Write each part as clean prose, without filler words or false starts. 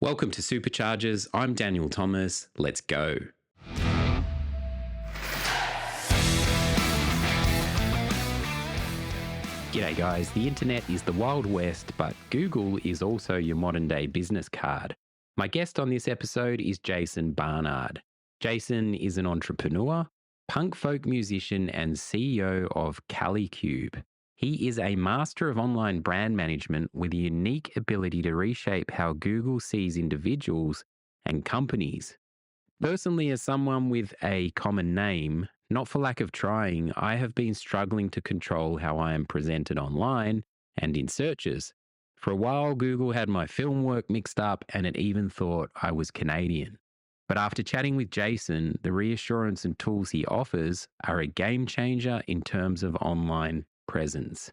Welcome to Superchargers. I'm Daniel Thomas. Let's go. G'day, guys. The internet is the Wild West, but Google is also your modern day business card. My guest on this episode is Jason Barnard. Jason is an entrepreneur, punk folk musician, and CEO of Kalicube. He is a master of online brand management with a unique ability to reshape how Google sees individuals and companies. Personally, as someone with a common name, not for lack of trying, I have been struggling to control how I am presented online and in searches. For a while, Google had my film work mixed up and it even thought I was Canadian. But after chatting with Jason, the reassurance and tools he offers are a game changer in terms of online presence.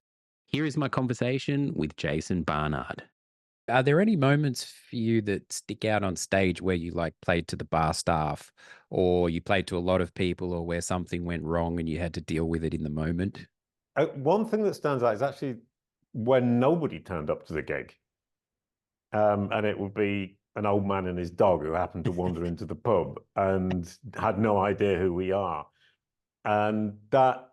Here is my conversation with Jason Barnard. Are there any moments for you that stick out on stage where you played to the bar staff or you played to a lot of people or where something went wrong and you had to deal with it in the moment? One thing that stands out is actually when nobody turned up to the gig. And it would be an old man and his dog who happened to wander into the pub and had no idea who we are. And that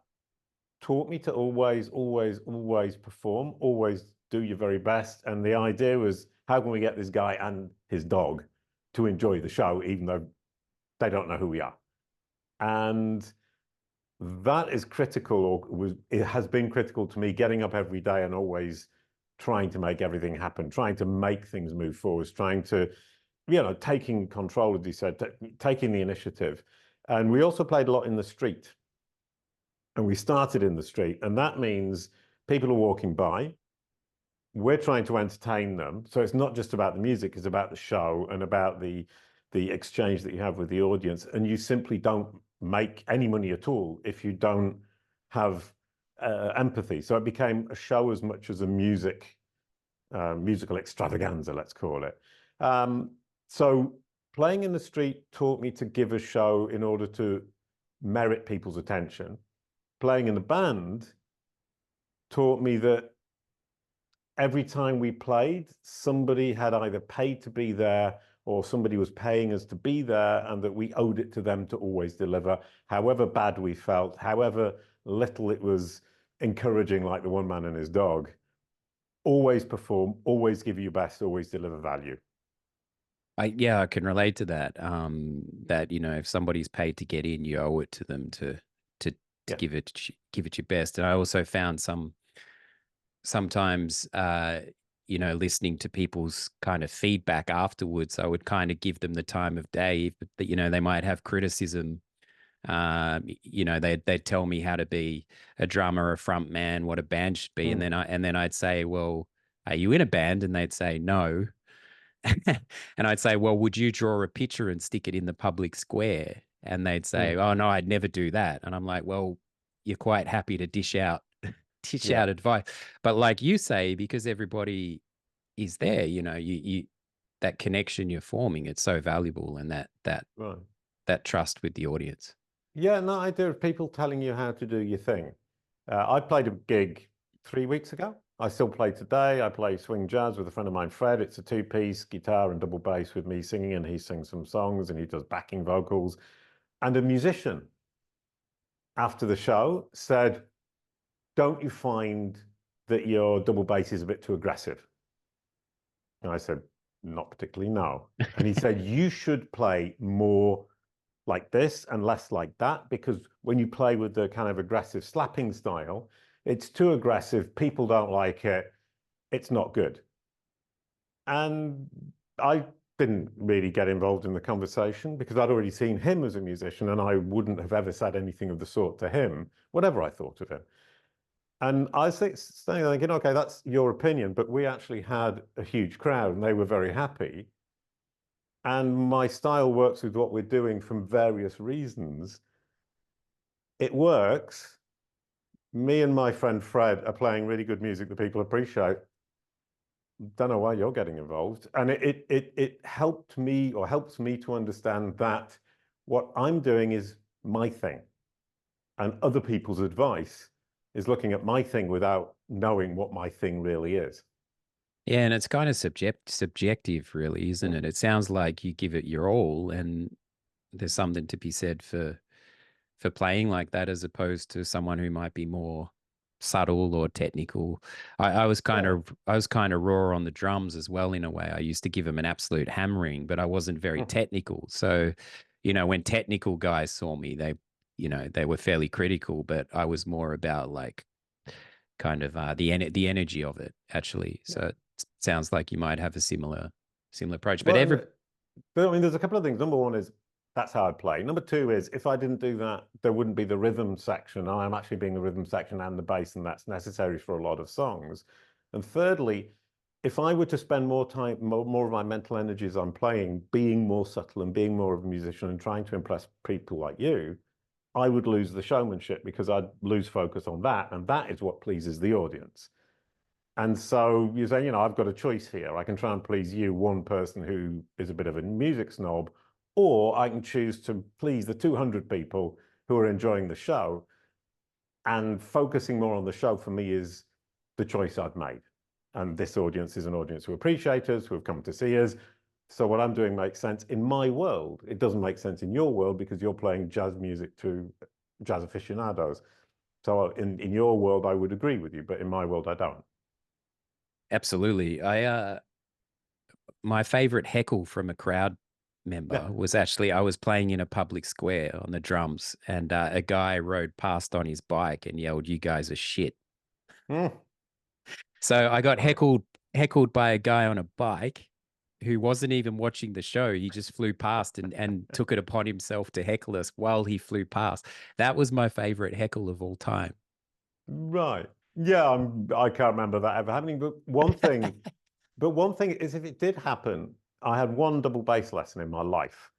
taught me to always perform, always do your very best. And the idea was, how can we get this guy and his dog to enjoy the show, even though they don't know who we are? And that is critical, it has been critical to me, getting up every day and always trying to make everything happen, trying to make things move forwards, trying to, taking control, as you said, taking the initiative. And we also played a lot in the street. And we started in the street, and that means people are walking by. We're trying to entertain them. So it's not just about the music, it's about the show and about the exchange that you have with the audience. And you simply don't make any money at all if you don't have empathy. So it became a show as much as a musical extravaganza, let's call it. So playing in the street taught me to give a show in order to merit people's attention. Playing in the band taught me that every time we played, somebody had either paid to be there or somebody was paying us to be there, and that we owed it to them to always deliver, however bad we felt, however little it was encouraging, like the one man and his dog. Always perform, always give your best, always deliver value. I can relate to that. That, if somebody's paid to get in, you owe it to them to give it your best. And I also found sometimes listening to people's kind of feedback afterwards, I would kind of give them the time of day. That they might have criticism. They'd tell me how to be a drummer, a front man, what a band should be, and then I'd say, well, are you in a band? And they'd say no. And I'd say, well, would you draw a picture and stick it in the public square? And they'd say, oh no, I'd never do that. And I'm like, well, you're quite happy to dish out advice. But like you say, because everybody is there, you that connection you're forming, it's so valuable, and that trust with the audience. Yeah, no idea of people telling you how to do your thing. I played a gig 3 weeks ago. I still play today. I play swing jazz with a friend of mine, Fred. It's a two-piece guitar and double bass with me singing, and he sings some songs and he does backing vocals. And a musician after the show said, don't you find that your double bass is a bit too aggressive? And I said, not particularly, no. And he said, you should play more like this and less like that, because when you play with the kind of aggressive slapping style, it's too aggressive, people don't like it, it's not good. And I didn't really get involved in the conversation because I'd already seen him as a musician, and I wouldn't have ever said anything of the sort to him, whatever I thought of him. And I was thinking, okay, that's your opinion, but we actually had a huge crowd and they were very happy. And my style works with what we're doing from various reasons. It works. Me and my friend Fred are playing really good music that people appreciate. Don't know why you're getting involved. And it helped me, or helps me, to understand that what I'm doing is my thing, and other people's advice is looking at my thing without knowing what my thing really is. Yeah, and it's kind of subjective, really, isn't it? It sounds like you give it your all, and there's something to be said for playing like that as opposed to someone who might be more subtle or technical. Yeah. I was kind of raw on the drums as well in a way. I used to give them an absolute hammering, but I wasn't very Mhm. technical. So, when technical guys saw me, they were fairly critical, but I was more about like kind of the energy of it actually. Yeah. So it sounds like you might have a similar approach. But Well, every but I mean, there's a couple of things. Number one is that's how I play. Number two is if I didn't do that, there wouldn't be the rhythm section. I am actually being the rhythm section and the bass, and that's necessary for a lot of songs. And thirdly, if I were to spend more time, more of my mental energies on playing, being more subtle and being more of a musician and trying to impress people like you, I would lose the showmanship because I'd lose focus on that. And that is what pleases the audience. And so you say, I've got a choice here. I can try and please you, one person who is a bit of a music snob, or I can choose to please the 200 people who are enjoying the show. And focusing more on the show for me is the choice I've made. And this audience is an audience who appreciate us, who have come to see us. So what I'm doing makes sense in my world. It doesn't make sense in your world because you're playing jazz music to jazz aficionados. So in your world, I would agree with you, but in my world, I don't. Absolutely. My favorite heckle from a crowd Yeah. member was actually I was playing in a public square on the drums, and a guy rode past on his bike and yelled, "You guys are shit." Mm. So I got Right. heckled by a guy on a bike who wasn't even watching the show. He just flew past and took it upon himself to heckle us while he flew past. That was my favorite heckle of all time. Right. Yeah, I can't remember that ever happening. But one thing is if it did happen, I had one double bass lesson in my life.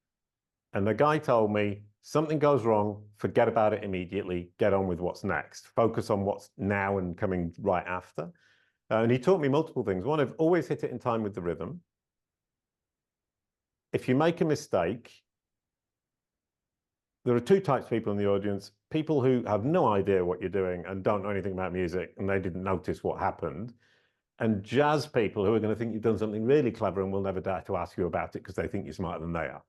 And the guy told me something goes wrong, forget about it immediately, get on with what's next. Focus on what's now and coming right after. And he taught me multiple things. One, I've always hit it in time with the rhythm. If you make a mistake, there are two types of people in the audience, people who have no idea what you're doing and don't know anything about music and they didn't notice what happened, and jazz people who are going to think you've done something really clever and will never dare to ask you about it because they think you're smarter than they are.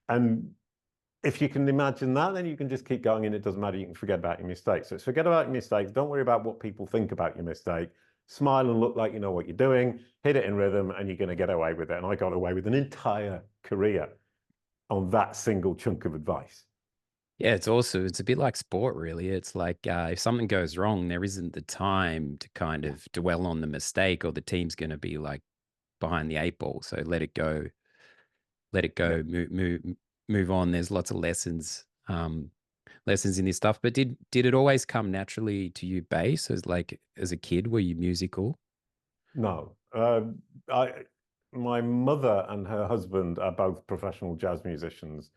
And if you can imagine that, then you can just keep going and it doesn't matter. You can forget about your mistakes. So it's forget about your mistakes. Don't worry about what people think about your mistake. Smile and look like you know what you're doing. Hit it in rhythm and you're going to get away with it. And I got away with an entire career on that single chunk of advice. Yeah, it's also it's a bit like sport, really. It's like if something goes wrong, there isn't the time to kind of dwell on the mistake, or the team's going to be like behind the eight ball. So let it Yeah. go, move on. There's lots of lessons in this stuff. But did it always come naturally to you, bass? As a kid, were you musical? No. My mother and her husband are both professional jazz musicians.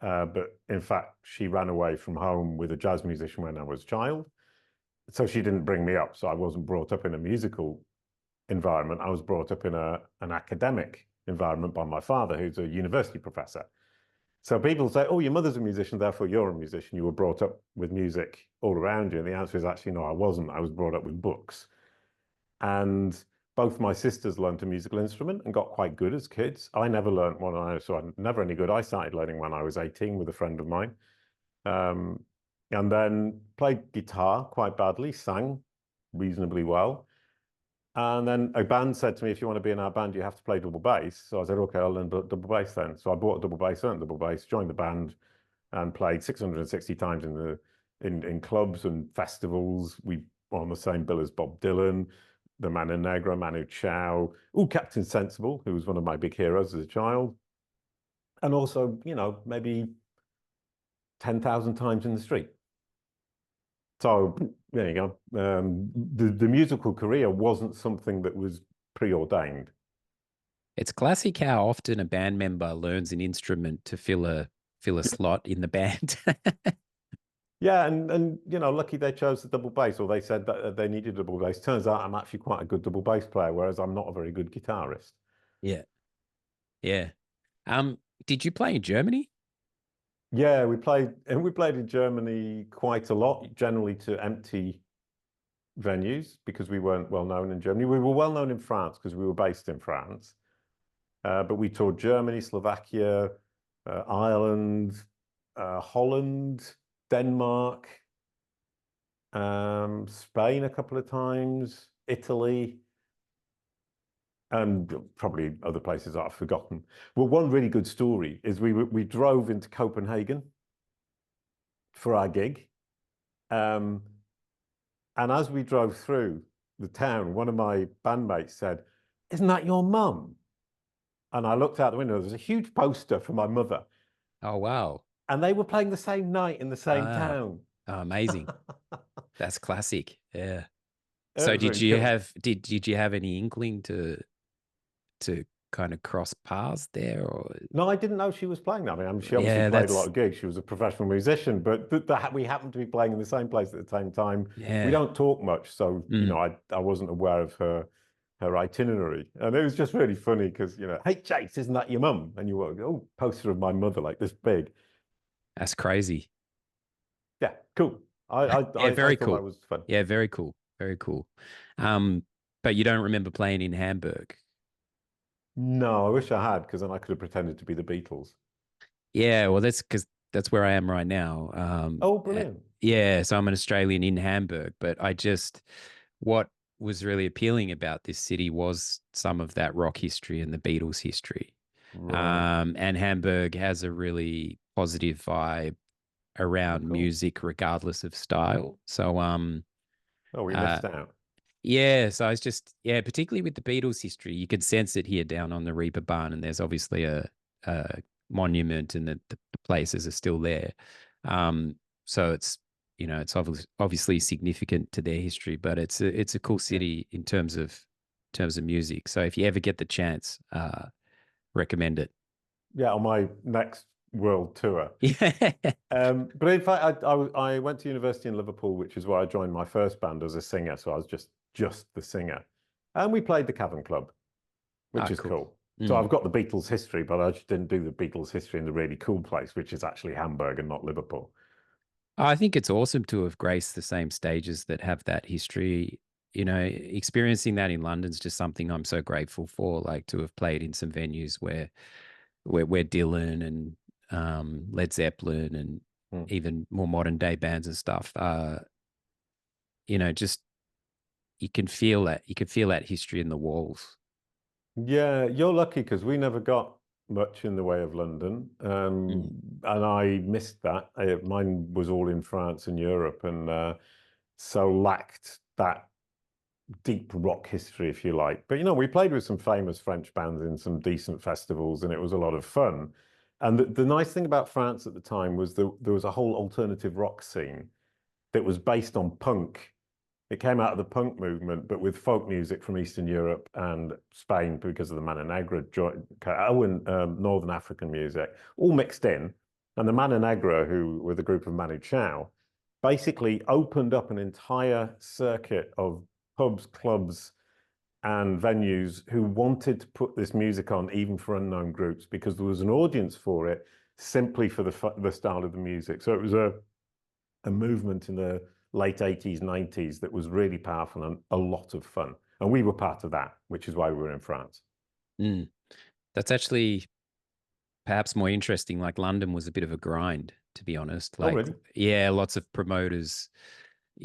But in fact, she ran away from home with a jazz musician when I was a child. So she didn't bring me up. So I wasn't brought up in a musical environment. I was brought up in an academic environment by my father, who's a university professor. So people say, oh, your mother's a musician, therefore you're a musician. You were brought up with music all around you. And the answer is actually, no, I wasn't. I was brought up with books. And both my sisters learned a musical instrument and got quite good as kids. I never learned one, so I'm never any good. I started learning when I was 18 with a friend of mine. Um, and then played guitar quite badly, sang reasonably well. And then a band said to me, if you want to be in our band, you have to play double bass. So I said, okay, I'll learn double bass then. So I bought a double bass, learned double bass, joined the band, and played 660 times in clubs and festivals. We were on the same bill as Bob Dylan, the Mano Negra, Manu Chao, Captain Sensible, who was one of my big heroes as a child. And also, maybe 10,000 times in the street. So there you go. The musical career wasn't something that was preordained. It's classic how often a band member learns an instrument to fill a slot in the band. Yeah, and lucky they chose the double bass, or they said that they needed a double bass. Turns out I'm actually quite a good double bass player, whereas I'm not a very good guitarist. Yeah, yeah. Did you play in Germany? Yeah, we played in Germany quite a lot, generally to empty venues because we weren't well known in Germany. We were well known in France because we were based in France. But we toured Germany, Slovakia, Ireland, Holland, Denmark, Spain a couple of times, Italy, and probably other places that I've forgotten. Well, one really good story is we drove into Copenhagen for our gig. And as we drove through the town, one of my bandmates said, "Isn't that your mum?" And I looked out the window, there was a huge poster for my mother. Oh, wow. And they were playing the same night in the same Ah, town. oh, amazing. That's classic. Yeah. It So was really cool. did you have any inkling to kind of cross paths there, or No, I didn't know she was playing that. I mean, she obviously yeah, played a lot that's of gigs. She was a professional musician, but we happened to be playing in the same place at the same time. We yeah. don't talk much, so Mm. I wasn't aware of her itinerary, and it was just really funny because hey Chase, isn't that your mum? And you were, oh, poster of my mother like this big. That's crazy. Yeah, cool. Yeah, I very thought that cool. was fun. Yeah, very cool. Very cool. But you don't remember playing in Hamburg? No, I wish I had, because then I could have pretended to be the Beatles. Yeah, well, that's because that's where I am right now. Oh, brilliant. Yeah, so I'm an Australian in Hamburg, but what was really appealing about this city was some of that rock history and the Beatles history. Right. And Hamburg has a really positive vibe Oh, around cool. music, regardless of style. So, Oh, we uh, missed out. yeah, so I was just, yeah, particularly with the Beatles history, you could sense it here down on the Reaper Barn, and there's obviously a monument, and the places are still there. So it's obviously significant to their history, but it's a cool Yeah. city in terms of music. So if you ever get the chance, recommend it. Yeah, on my next world tour. Yeah. But in fact, I went to university in Liverpool, which is where I joined my first band as a singer. So I was just the singer, and we played the Cavern Club, which Ah, is cool. cool. So Mm. I've got the Beatles history, but I just didn't do the Beatles history in the really cool place, which is actually Hamburg and not Liverpool. I think it's awesome to have graced the same stages that have that history. Experiencing that in London's just something I'm so grateful for. Like to have played in some venues where Dylan and Led Zeppelin and Hmm. even more modern day bands and stuff. Just you can feel that history in the walls. Yeah, you're lucky because we never got much in the way of London, Mm. and I missed that. Mine was all in France and Europe, and so lacked that deep rock history, if you like. But we played with some famous French bands in some decent festivals, and it was a lot of fun. And the nice thing about France at the time was there was a whole alternative rock scene that was based on punk. It came out of the punk movement, but with folk music from Eastern Europe and Spain because of the Mana Negra, and Northern African music, all mixed in. And the Mana Negra, who were the group of Manu Chao, basically opened up an entire circuit of pubs, clubs, and venues who wanted to put this music on even for unknown groups because there was an audience for it simply for the style of the music. So it was a movement in the late 80s, 90s that was really powerful and a lot of fun. And we were part of that, which is why we were in France. Mm. That's actually perhaps more interesting. Like London was a bit of a grind, to be honest. Oh, Like, really? yeah, lots of promoters.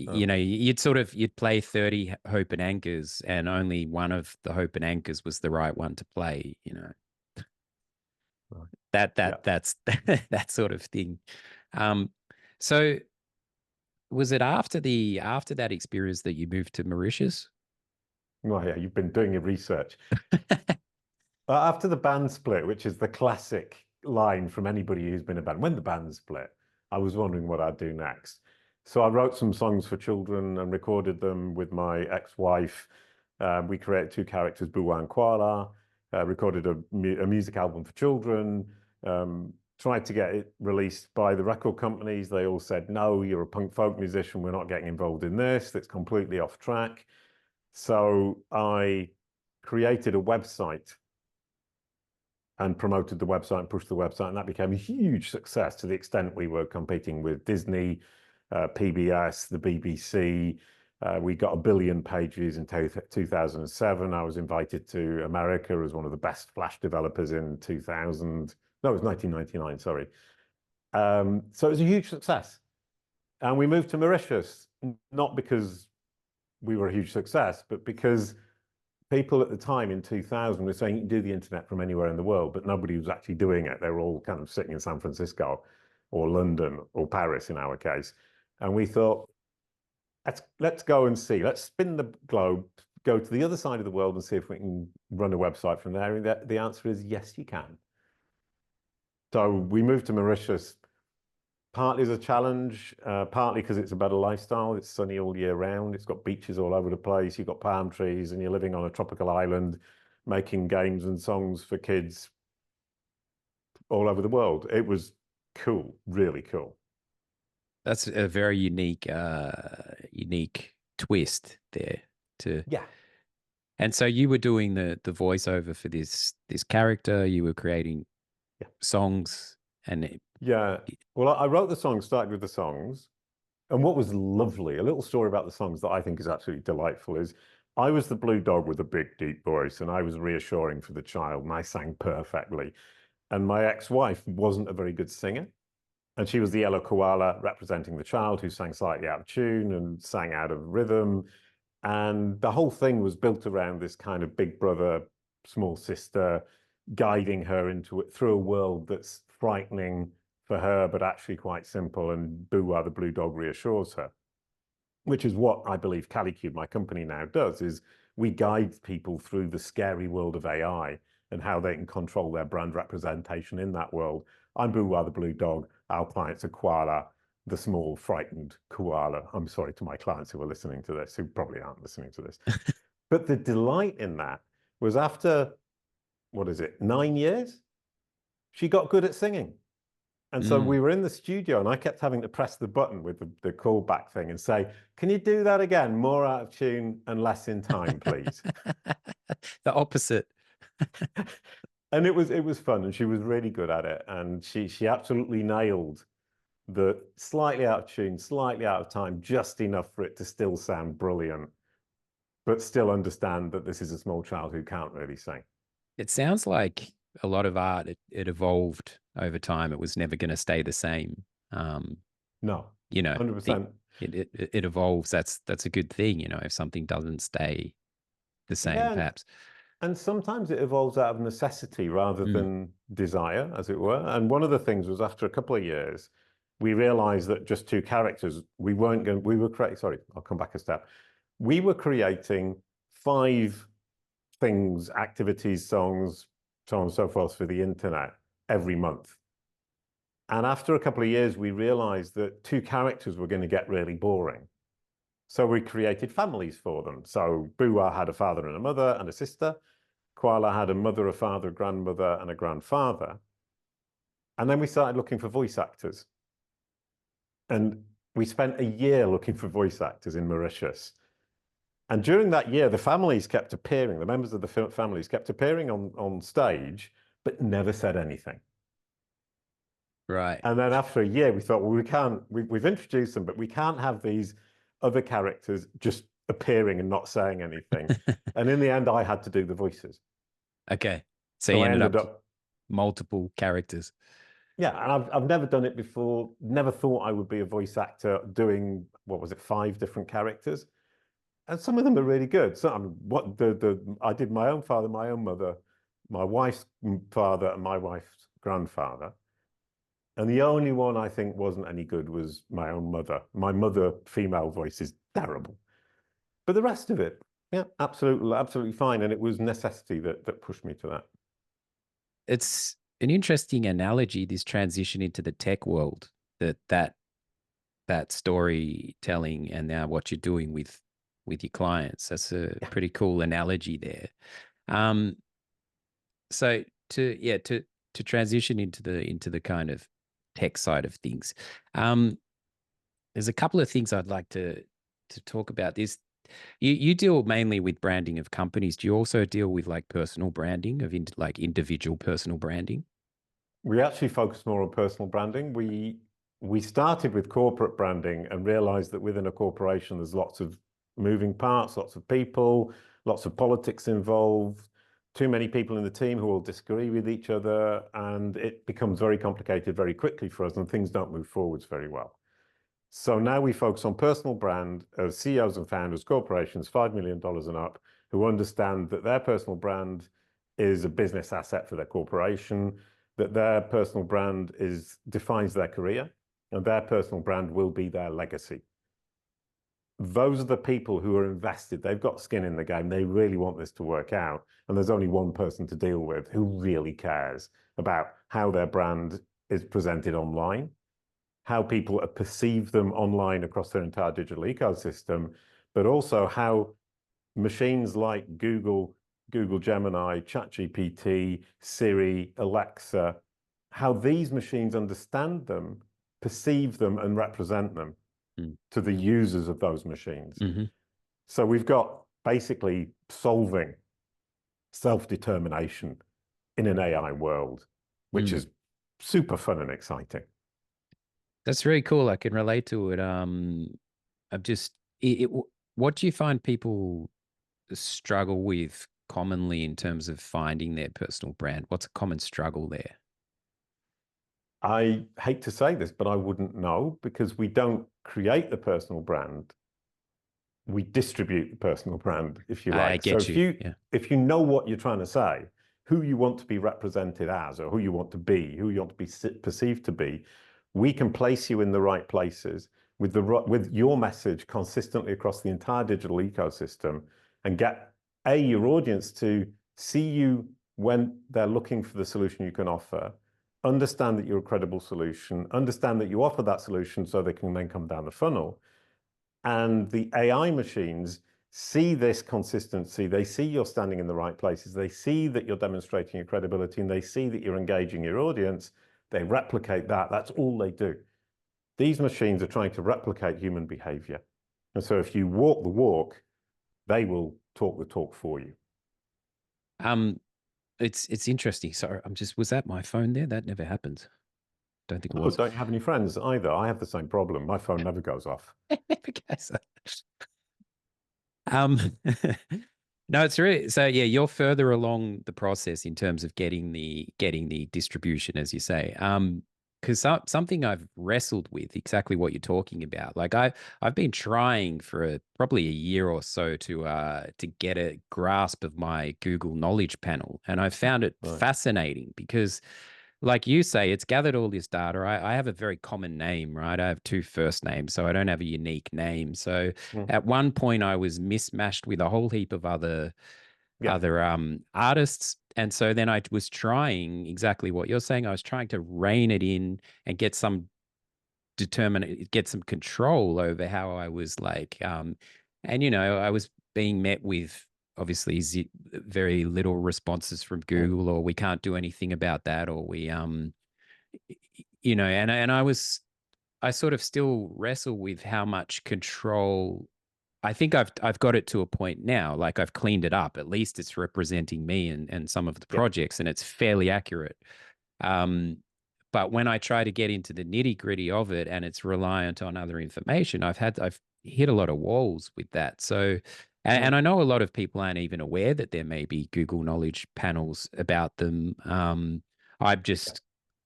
Oh, You'd play 30 Hope and Anchors, and only one of the Hope and Anchors was the right one to play. right. Yeah. That's that sort of thing. Um, so was it after that experience that you moved to Mauritius? Oh, yeah, you've been doing your research. After the band split, which is the classic line from anybody who's been a band, when the band split, I was wondering what I'd do next. So I wrote some songs for children and recorded them with my ex-wife. We created two characters, Buwa and Kuala, recorded a music album for children, tried to get it released by the record companies. They all said, no, you're a punk folk musician. We're not getting involved in this. That's completely off track. So I created a website and promoted the website and pushed the website, and that became a huge success to the extent we were competing with Disney, PBS, the BBC, We got 1 billion page views in 2007. I was invited to America as one of the best Flash developers in 2000. No, it was 1999, sorry. So it was a huge success. And we moved to Mauritius, not because we were a huge success, but because people at the time in 2000 were saying you can do the internet from anywhere in the world, but nobody was actually doing it. They were all kind of sitting in San Francisco or London or Paris in our case. And we thought, let's go and see. Let's spin the globe, go to the other side of the world and see if we can run a website from there. And the answer is yes, you can. So we moved to Mauritius partly as a challenge, partly because it's a better lifestyle. It's sunny all year round. It's got beaches all over the place. You've got palm trees and you're living on a tropical island, making games and songs for kids all over the world. It was cool, really cool. That's a very unique twist there. Yeah. And so you were doing the voiceover for this character. You were creating songs, and well, I wrote the songs, started with the songs, and what was lovely, a little story about the songs that I think is absolutely delightful is I was the blue dog with a big deep voice, and I was reassuring for the child, and I sang perfectly. And my ex-wife wasn't a very good singer. And she was the yellow koala representing the child who sang slightly out of tune and sang out of rhythm. And the whole thing was built around this kind of big brother, small sister, guiding her through a world that's frightening for her, but actually quite simple. And Boo, the blue dog, reassures her, which is what I believe Kalicube, my company now, does, is we guide people through the scary world of AI and how they can control their brand representation in that world. I'm Boo, the blue dog. Our clients are koala, the small, frightened koala. I'm sorry to my clients who are listening to this, who probably aren't listening to this. But the delight in that was after, 9 years, she got good at singing. And so we were in the studio and I kept having to press the button with the callback thing and say, can you do that again? More out of tune and less in time, please. The opposite. And it was fun, and she was really good at it. And she absolutely nailed the slightly out of tune, slightly out of time, just enough for it to still sound brilliant, but still understand that this is a small child who can't really sing. It sounds like a lot of art, it evolved over time. It was never going to stay the same. No, you know, 100%. It evolves. That's a good thing, you know, if something doesn't stay the same, perhaps. And sometimes it evolves out of necessity rather than desire, as it were. And one of the things was after a couple of years, we realized that just 2 characters, we were creating, sorry, I'll come back a step. We were creating 5 things, activities, songs, so on and so forth for the internet every month. And after a couple of years, we realized that 2 characters were going to get really boring. So we created families for them. So Boo had a father and a mother and a sister. Koala had a mother, a father, a grandmother, and a grandfather. And then we started looking for voice actors. And we spent a year looking for voice actors in Mauritius. And during that year, the families kept appearing, the members of the families kept appearing on stage, but never said anything. Right. And then after a year, we thought, well, we've introduced them, but we can't have these other characters just appearing and not saying anything. And in the end, I had to do the voices. Okay. So you ended up multiple characters. Yeah, and I've never done it before, never thought I would be a voice actor doing, 5 different characters. And some of them are really good. So I did my own father, my own mother, my wife's father, and my wife's grandfather. And the only one I think wasn't any good was my own mother. My mother, female voice is terrible. But the rest of it, yeah, absolutely fine. And it was necessity that pushed me to that. It's an interesting analogy, this transition into the tech world, that storytelling and now what you're doing with your clients. That's a pretty cool analogy there. So to transition into the kind of tech side of things, there's a couple of things I'd like to talk about. This, you deal mainly with branding of companies. Do you also deal with like personal branding of individual personal branding? We actually focus more on personal branding. We started with corporate branding and realized that within a corporation, there's lots of moving parts, lots of people, lots of politics involved, too many people in the team who will disagree with each other, and it becomes very complicated very quickly for us, and things don't move forwards very well. So now we focus on personal brand of CEOs and founders, corporations, $5 million and up, who understand that their personal brand is a business asset for their corporation, that their personal brand defines their career, and their personal brand will be their legacy. Those are the people who are invested. They've got skin in the game. They really want this to work out. And there's only one person to deal with who really cares about how their brand is presented online, how people perceive them online across their entire digital ecosystem, but also how machines like Google Gemini, ChatGPT, Siri, Alexa, how these machines understand them, perceive them, and represent them to the users of those machines. So we've got basically solving self-determination in an AI world, which is super fun and exciting. That's really cool. I can relate to it. What do you find people struggle with commonly in terms of finding their personal brand? What's a common struggle there? I hate to say this, but I wouldn't know, because we don't create the personal brand. We distribute the personal brand, if you like. I get you. If you know what you're trying to say, who you want to be represented as, or who you want to be, who you want to be perceived to be, we can place you in the right places with your message consistently across the entire digital ecosystem, and get your audience to see you when they're looking for the solution you can offer, understand that you're a credible solution, understand that you offer that solution so they can then come down the funnel. And the AI machines see this consistency. They see you're standing in the right places. They see that you're demonstrating your credibility, and they see that you're engaging your audience. They replicate that. That's all they do. These machines are trying to replicate human behavior. And so if you walk the walk, they will talk the talk for you. It's interesting. Sorry, was that my phone there? That never happens. Don't think it was. Don't you have any friends either? I have the same problem. My phone never goes off. It never goes off. No, it's really, so yeah, you're further along the process in terms of getting the distribution, as you say. Because something I've wrestled with, exactly what you're talking about. Like I've been trying for probably a year or so to get a grasp of my Google Knowledge Panel, and I found it fascinating because, like you say, it's gathered all this data. I have a very common name, right? I have two first names, so I don't have a unique name. So at one point, I was mismatched with a whole heap of other artists. And so then I was trying exactly what you're saying. I was trying to rein it in and get some control over how I was like, and I was being met with obviously very little responses from Google, or we can't do anything about that, or we, and I sort of still wrestle with how much control. I think I've got it to a point now, like I've cleaned it up. At least it's representing me and some of the projects, and it's fairly accurate. But when I try to get into the nitty gritty of it, and it's reliant on other information, I've hit a lot of walls with that. So, and I know a lot of people aren't even aware that there may be Google Knowledge Panels about them. I've just,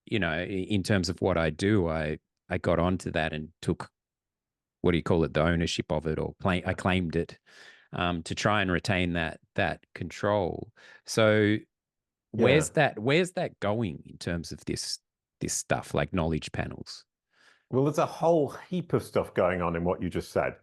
in terms of what I do, I got onto that and took, what do you call it, the ownership of it, or I claimed it, to try and retain that control. So where's that going in terms of this stuff like knowledge panels? Well, there's a whole heap of stuff going on in what you just said,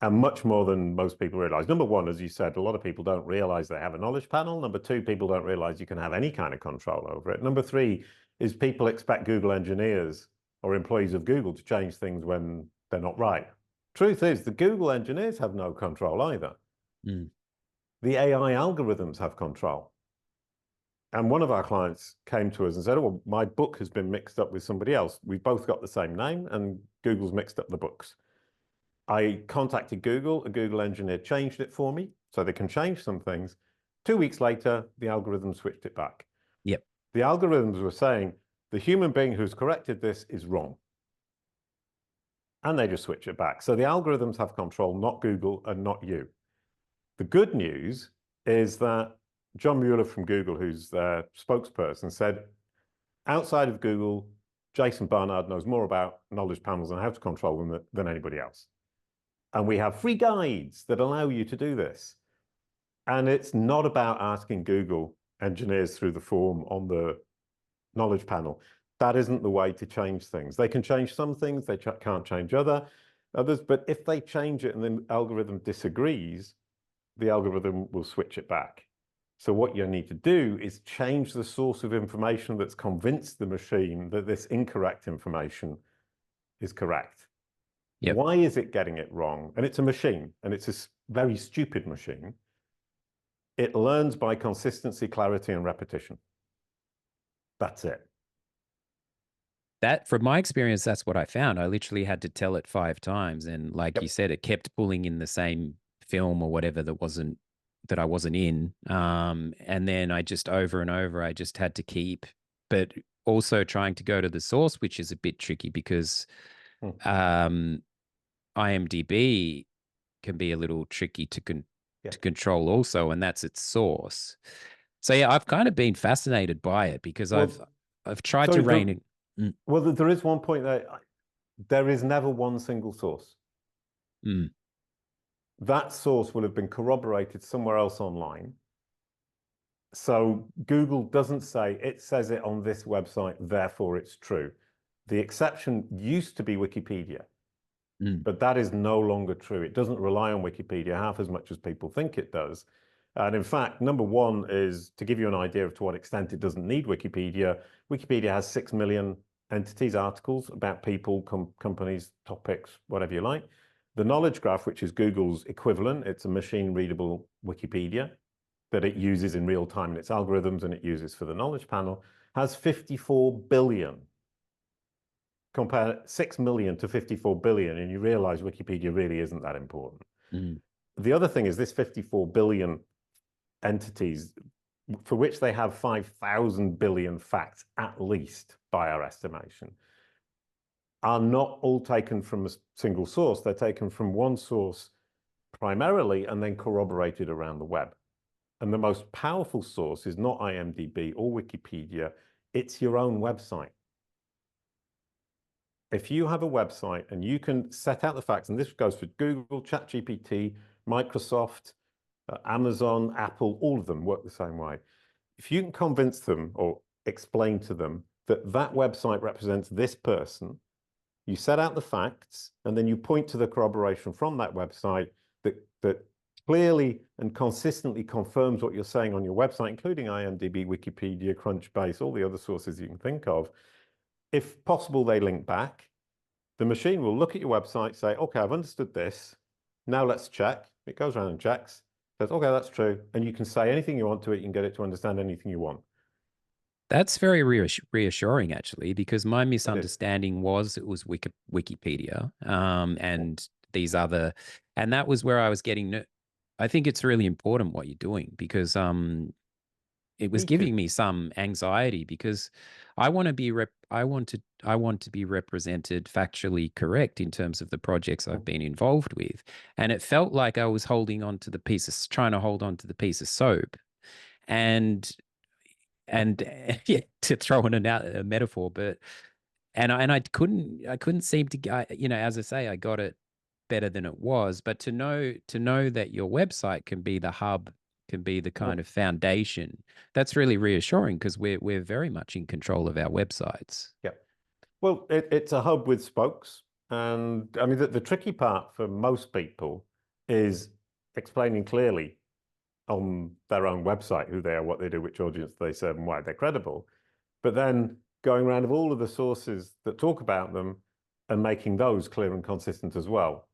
and much more than most people realize. Number one, as you said, a lot of people don't realize they have a knowledge panel. Number two, people don't realize you can have any kind of control over it. Number three is people expect Google engineers or employees of Google to change things when they're not right. Truth is, the Google engineers have no control either. The AI algorithms have control. And one of our clients came to us and said, oh, well, my book has been mixed up with somebody else. We've both got the same name, and Google's mixed up the books. I contacted Google. A Google engineer changed it for me so they can change some things. 2 weeks later, the algorithm switched it back. Yep. The algorithms were saying, the human being who's corrected this is wrong. and they just switch it back. So the algorithms have control, not Google and not you. The good news is that John Mueller from Google, who's their spokesperson, said, outside of Google, Jason Barnard knows more about knowledge panels and how to control them than anybody else. And we have free guides that allow you to do this. And it's not about asking Google engineers through the form on the knowledge panel. That isn't the way to change things. They can change some things, they can't change others, but if they change it and the algorithm disagrees, the algorithm will switch it back. So what you need to do is change the source of information that's convinced the machine that this incorrect information is correct. Yep. Why is it getting it wrong? And it's a machine, and it's a very stupid machine. It learns by consistency, clarity, and repetition. That's it. That, from my experience, that's what I found. I literally had to tell it 5 times. And like you said, it kept pulling in the same film or whatever that I wasn't in. And then I just over and over, I just had to keep, but also trying to go to the source, which is a bit tricky because IMDb can be a little tricky to control also, and that's its source. So yeah, I've kind of been fascinated by it because I've tried to rein it. Well, there is one point that there is never one single source. That source will have been corroborated somewhere else online. So Google doesn't say, it says it on this website, therefore it's true. The exception used to be Wikipedia, but that is no longer true. It doesn't rely on Wikipedia half as much as people think it does. And in fact, number one is, to give you an idea of to what extent it doesn't need Wikipedia, Wikipedia has 6 million entities, articles about people, companies, topics, whatever you like. The knowledge graph, which is Google's equivalent, it's a machine-readable Wikipedia that it uses in real time in its algorithms and it uses for the knowledge panel, has 54 billion. Compare 6 million to 54 billion, and you realize Wikipedia really isn't that important. The other thing is this 54 billion entities, for which they have 5,000 billion facts, at least, by our estimation, are not all taken from a single source. They're taken from one source primarily and then corroborated around the web. And the most powerful source is not IMDb or Wikipedia, it's your own website. If you have a website and you can set out the facts, and this goes for Google, ChatGPT, Microsoft, Amazon, Apple, all of them work the same way. If you can convince them or explain to them that that website represents this person, you set out the facts, and then you point to the corroboration from that website that clearly and consistently confirms what you're saying on your website, including IMDb, Wikipedia, Crunchbase, all the other sources you can think of. If possible, they link back. The machine will look at your website, say, okay, I've understood this. Now let's check. It goes around and checks, says, okay, that's true. And you can say anything you want to it. You can get it to understand anything you want. That's very reassuring, actually, because my misunderstanding was it was Wikipedia and these other, and that was where I was getting. I think it's really important what you're doing because it was giving me some anxiety because I want to be I want to be represented factually correct in terms of the projects I've been involved with, and it felt like I was holding on to trying to hold on to the piece of soap, and yeah, to throw in a metaphor, but I couldn't seem to, as I say, I got it better than it was, but to know that your website can be the hub, can be the kind of foundation, that's really reassuring because we're very much in control of our websites. Yeah. Well, it's a hub with spokes. And I mean, the tricky part for most people is explaining clearly on their own website who they are, what they do, which audience they serve, and why they're credible. But then going around of all of the sources that talk about them and making those clear and consistent as well.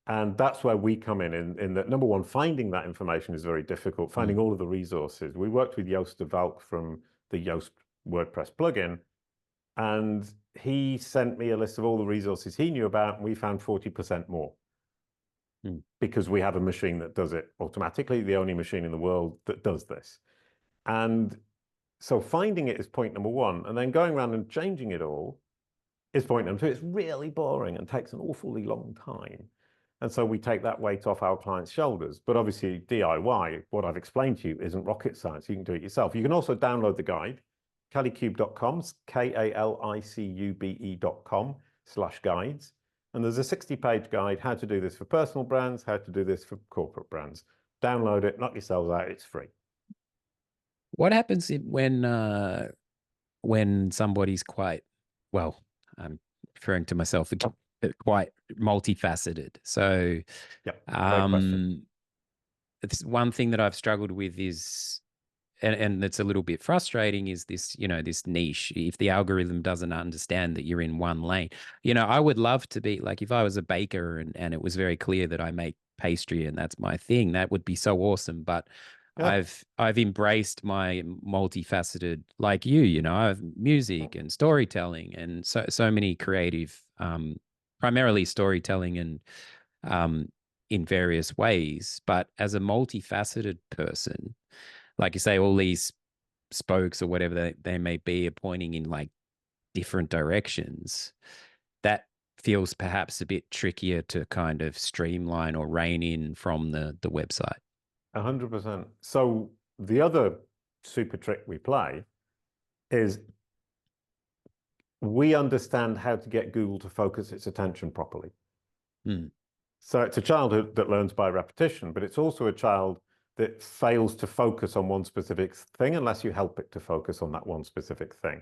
And that's where we come in that, number one, finding that information is very difficult, finding all of the resources. We worked with Joost de Valk from the Yoast WordPress plugin, and he sent me a list of all the resources he knew about, and we found 40% more. Because we have a machine that does it automatically, the only machine in the world that does this. And so finding it is point number one, and then going around and changing it all is pointing them to. It's really boring and takes an awfully long time. And so we take that weight off our clients' shoulders. But obviously, DIY, what I've explained to you, isn't rocket science. You can do it yourself. You can also download the guide, kalicube.com, kalicube.com/guides. And there's a 60-page guide, how to do this for personal brands, how to do this for corporate brands. Download it, knock yourselves out, it's free. What happens when somebody's quite, well, I'm referring to myself, quite multifaceted? So Yep, great question. it's one thing that I've struggled with is, and it's a little bit frustrating, is this, this niche. If the algorithm doesn't understand that you're in one lane, I would love to be like, if I was a baker and it was very clear that I make pastry and that's my thing, that would be so awesome. But Yeah. I've embraced my multifaceted, like you, I have music and storytelling and so many creative, primarily storytelling and in various ways. But as a multifaceted person, like you say, all these spokes or whatever they may be are pointing in like different directions. That feels perhaps a bit trickier to kind of streamline or rein in from the website. 100%. So the other super trick we play is we understand how to get Google to focus its attention properly. So it's a child that learns by repetition, but it's also a child that fails to focus on one specific thing unless you help it to focus on that one specific thing.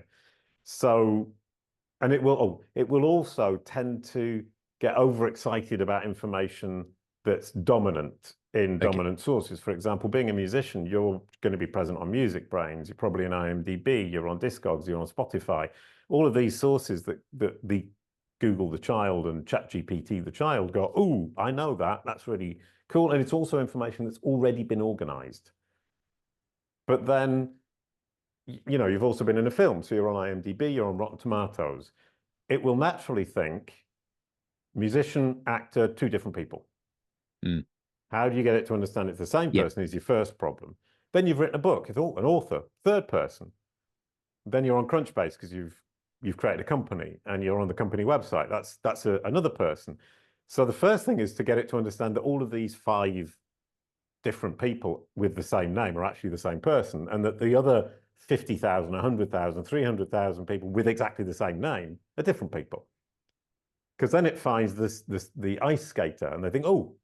So, and it will also tend to get overexcited about information that's dominant in dominant sources. For example, being a musician, you're going to be present on Music Brains, you're probably in IMDb, you're on Discogs, you're on Spotify. All of these sources that the Google the child and ChatGPT the child go, oh, I know that, that's really cool. And it's also information that's already been organized. But then, you've also been in a film, so you're on IMDb, you're on Rotten Tomatoes. It will naturally think musician, actor, two different people. How do you get it to understand it's the same person is your first problem. Then you've written a book, it's an author, third person. Then you're on Crunchbase because you've created a company and you're on the company website. That's another person. So the first thing is to get it to understand that all of these 5 different people with the same name are actually the same person, and that the other 50,000, 100,000, 300,000 people with exactly the same name are different people. Because then it finds the ice skater and they think, oh,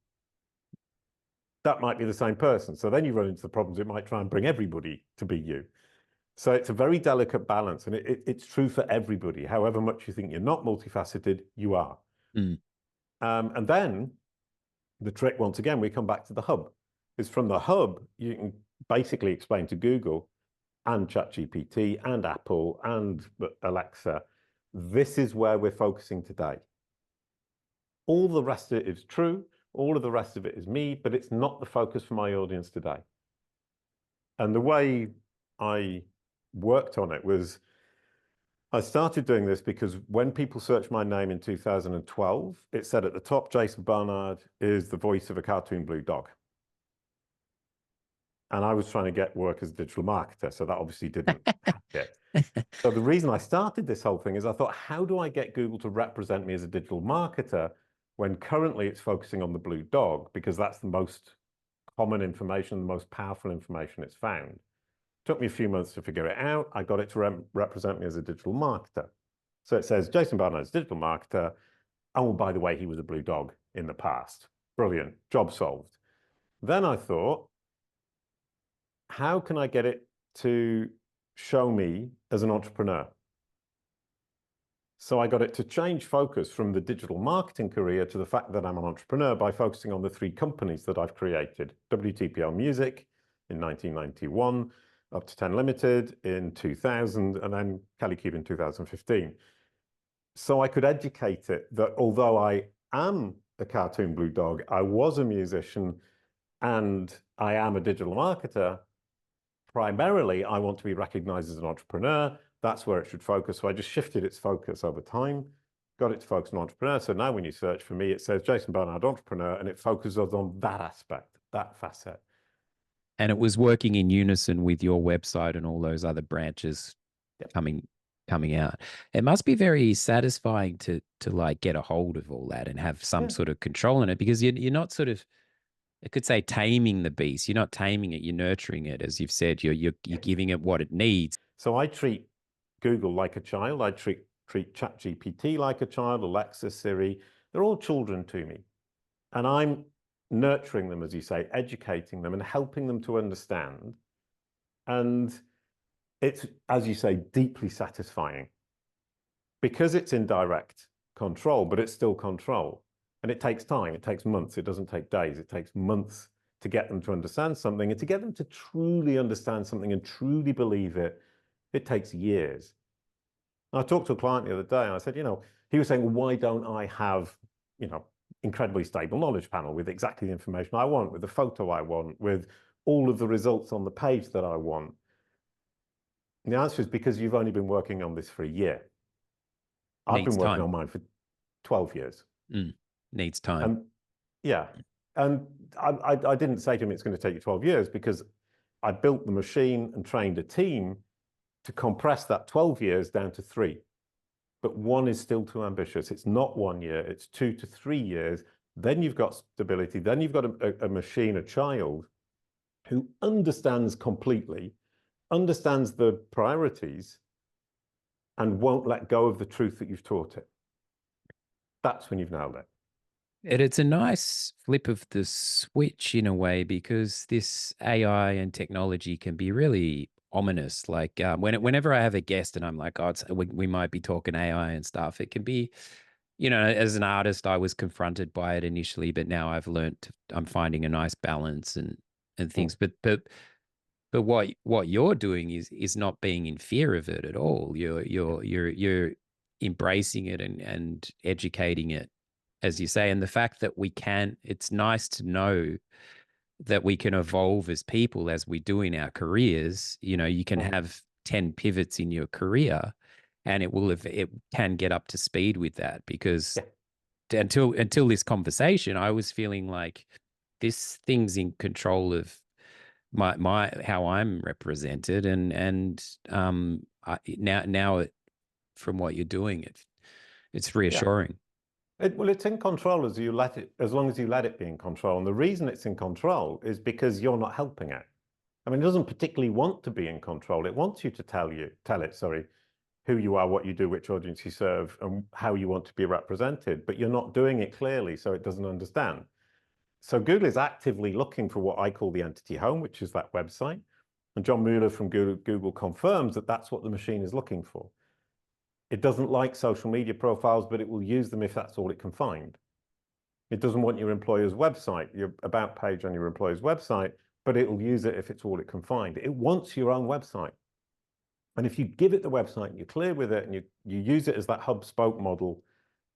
that might be the same person. So then you run into the problems. It might try and bring everybody to be you. So it's a very delicate balance, and it's true for everybody. However much you think you're not multifaceted, you are. And then the trick, once again, we come back to the hub. Is from the hub, you can basically explain to Google and ChatGPT and Apple and Alexa, this is where we're focusing today. All the rest of it is true. All of the rest of it is me, but it's not the focus for my audience today. And the way I worked on it was, I started doing this because when people searched my name in 2012, it said at the top, Jason Barnard is the voice of a cartoon blue dog. And I was trying to get work as a digital marketer, so that obviously didn't happen. So the reason I started this whole thing is I thought, how do I get Google to represent me as a digital marketer when currently it's focusing on the blue dog, because that's the most common information, the most powerful information it's found. Took me a few months to figure it out. I got it to represent me as a digital marketer. So it says, Jason Barnard is a digital marketer. Oh, by the way, he was a blue dog in the past. Brilliant, job solved. Then I thought, how can I get it to show me as an entrepreneur? So I got it to change focus from the digital marketing career to the fact that I'm an entrepreneur by focusing on the 3 companies that I've created. WTPL Music in 1991, Up to 10 Limited in 2000, and then Kalicube in 2015. So I could educate it that although I am a cartoon blue dog, I was a musician, and I am a digital marketer, primarily I want to be recognized as an entrepreneur. That's where it should focus. So I just shifted its focus over time, got it to focus on entrepreneur. So now when you search for me, it says Jason Barnard, entrepreneur, and it focuses on that aspect, that facet. And it was working in unison with your website and all those other branches coming. coming out. It must be very satisfying to like get a hold of all that and have some Yeah. sort of control in it, because you're not sort of, I could say, taming the beast. You're not taming it, you're nurturing it. As you've said, you're giving it what it needs. So I treat Google like a child. I treat ChatGPT like a child, Alexa, Siri. They're all children to me. And I'm nurturing them, as you say, educating them and helping them to understand. And it's, as you say, deeply satisfying because it's in direct control, but it's still control. And it takes time. It takes months. It doesn't take days. It takes months to get them to understand something, and to get them to truly understand something and truly believe it, it takes years. And I talked to a client the other day, and I said, he was saying, well, why don't I have, incredibly stable knowledge panel with exactly the information I want, with the photo I want, with all of the results on the page that I want? And the answer is because you've only been working on this for a year. I've been working on mine for 12 years. Needs time. And yeah. And I didn't say to him, it's going to take you 12 years, because I built the machine and trained a team to compress that 12 years down to 3. But 1 is still too ambitious. It's not 1 year, it's 2 to 3 years. Then you've got stability. Then you've got a machine, a child, who understands completely, understands the priorities, and won't let go of the truth that you've taught it. That's when you've nailed it. And it's a nice flip of the switch in a way, because this AI and technology can be really ominous. Like whenever I have a guest and I'm like, oh, we might be talking AI and stuff, it can be, as an artist, I was confronted by it initially, but now I've learned, I'm finding a nice balance and things. But what you're doing is not being in fear of it at all. You're embracing it and educating it, as you say. And the fact that it's nice to know that we can evolve as people as we do in our careers. You can have 10 pivots in your career, and it can get up to speed with that, because until this conversation, I was feeling like this thing's in control of my how I'm represented, and now from what you're doing, it's reassuring. Well, it's in control as long as you let it be in control. And the reason it's in control is because you're not helping it. I mean, it doesn't particularly want to be in control. It wants you to tell it, who you are, what you do, which audience you serve, and how you want to be represented. But you're not doing it clearly, so it doesn't understand. So Google is actively looking for what I call the entity home, which is that website. And John Mueller from Google confirms that that's what the machine is looking for. It doesn't like social media profiles, but it will use them if that's all it can find. It doesn't want your employer's website, your about page on your employer's website, but it will use it if it's all it can find. It wants your own website. And if you give it the website and you're clear with it, and you use it as that hub-spoke model,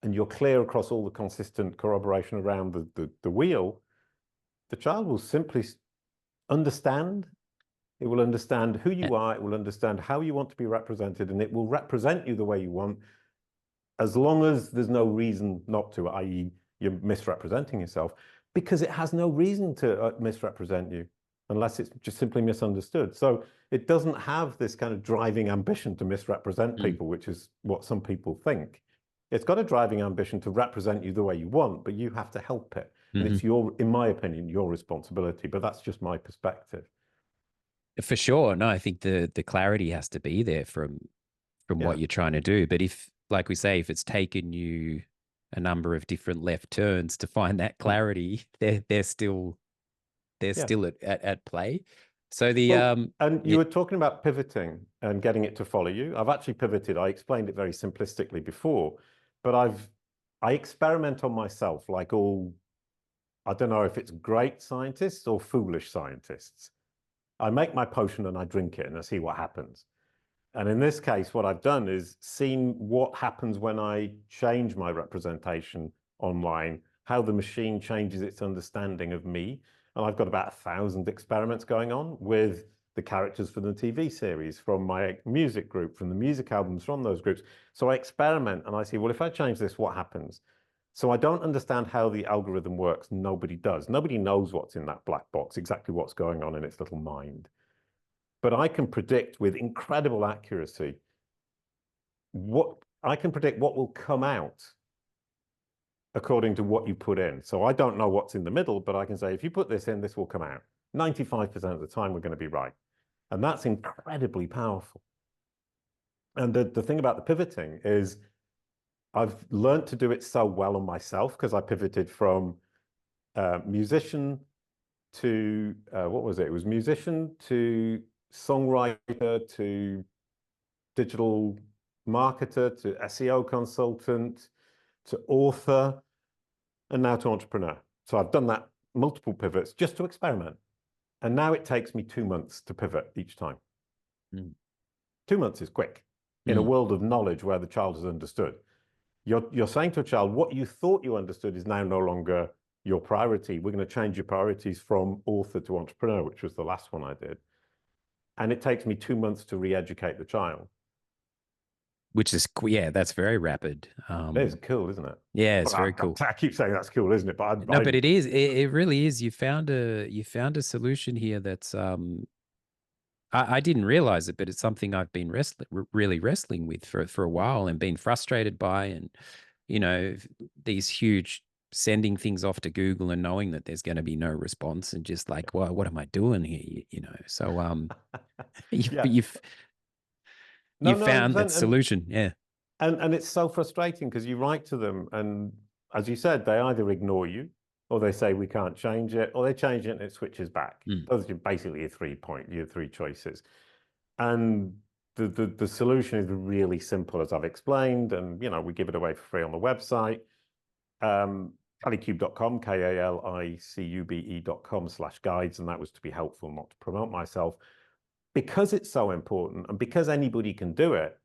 and you're clear across all the consistent corroboration around the wheel, the child will simply understand. It will understand who you are. It will understand how you want to be represented, and it will represent you the way you want, as long as there's no reason not to, i.e. you're misrepresenting yourself, because it has no reason to misrepresent you unless it's just simply misunderstood. So it doesn't have this kind of driving ambition to misrepresent people, which is what some people think. It's got a driving ambition to represent you the way you want, but you have to help it. And it's in my opinion, your responsibility, but that's just my perspective. For sure. No, I think the clarity has to be there from what you're trying to do. But if, like we say, if it's taken you a number of different left turns to find that clarity, they're still at play. So and you were talking about pivoting and getting it to follow you. I've actually pivoted. I explained it very simplistically before, but I experiment on myself, like all, I don't know if it's great scientists or foolish scientists. I make my potion and I drink it and I see what happens. And in this case, what I've done is seen what happens when I change my representation online, how the machine changes its understanding of me. And I've got about 1,000 experiments going on with the characters from the TV series, from my music group, from the music albums from those groups. So I experiment and I see, well, if I change this, what happens? So I don't understand how the algorithm works. Nobody does. Nobody knows what's in that black box, exactly what's going on in its little mind. But I can predict with incredible accuracy I can predict what will come out according to what you put in. So I don't know what's in the middle, but I can say, if you put this in, this will come out. 95% of the time, we're going to be right. And that's incredibly powerful. And the thing about the pivoting is I've learned to do it so well on myself, because I pivoted from musician to, what was it? It was musician to songwriter to digital marketer to SEO consultant to author, and now to entrepreneur. So I've done that multiple pivots just to experiment. And now it takes me 2 months to pivot each time. 2 months is quick in a world of knowledge where the child has understood. You're saying to a child, what you thought you understood is now no longer your priority. We're going to change your priorities from author to entrepreneur, which was the last one I did. And it takes me 2 months to re-educate the child. Which is, yeah, that's very rapid. It's cool, isn't it? Yeah, it's very cool. I keep saying that's cool, isn't it? But no, but it is. It really is. You found a solution here that's I didn't realize it, but it's something I've been really wrestling with for a while, and been frustrated by, and these huge sending things off to Google and knowing that there's going to be no response, and just like, well, what am I doing here? So you've found that solution, yeah. And it's so frustrating, because you write to them, and as you said, they either ignore you, or they say we can't change it, or they change it and it switches back. Those are basically your three choices. And the solution is really simple, as I've explained, and we give it away for free on the website. Kalicube.com, kalicube.com/guides, and that was to be helpful, not to promote myself. Because it's so important, and because anybody can do it,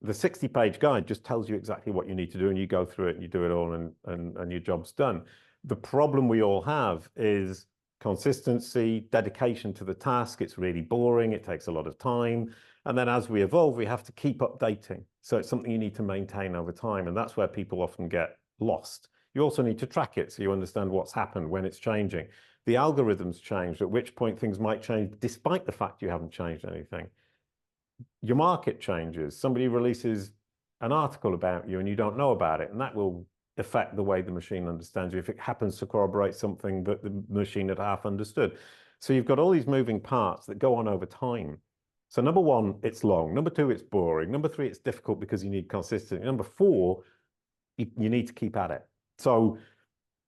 the 60-page guide just tells you exactly what you need to do, and you go through it and you do it all, and your job's done. The problem we all have is consistency, dedication to the task. It's really boring. It takes a lot of time. And then as we evolve, we have to keep updating. So it's something you need to maintain over time. And that's where people often get lost. You also need to track it so you understand what's happened, when it's changing. The algorithms changed, at which point things might change despite the fact you haven't changed anything. Your market changes. Somebody releases an article about you and you don't know about it, and that will affect the way the machine understands you if it happens to corroborate something that the machine had half understood. So you've got all these moving parts that go on over time. So number one, it's long. Number two, it's boring. Number three, it's difficult because you need consistency. Number four, you need to keep at it. So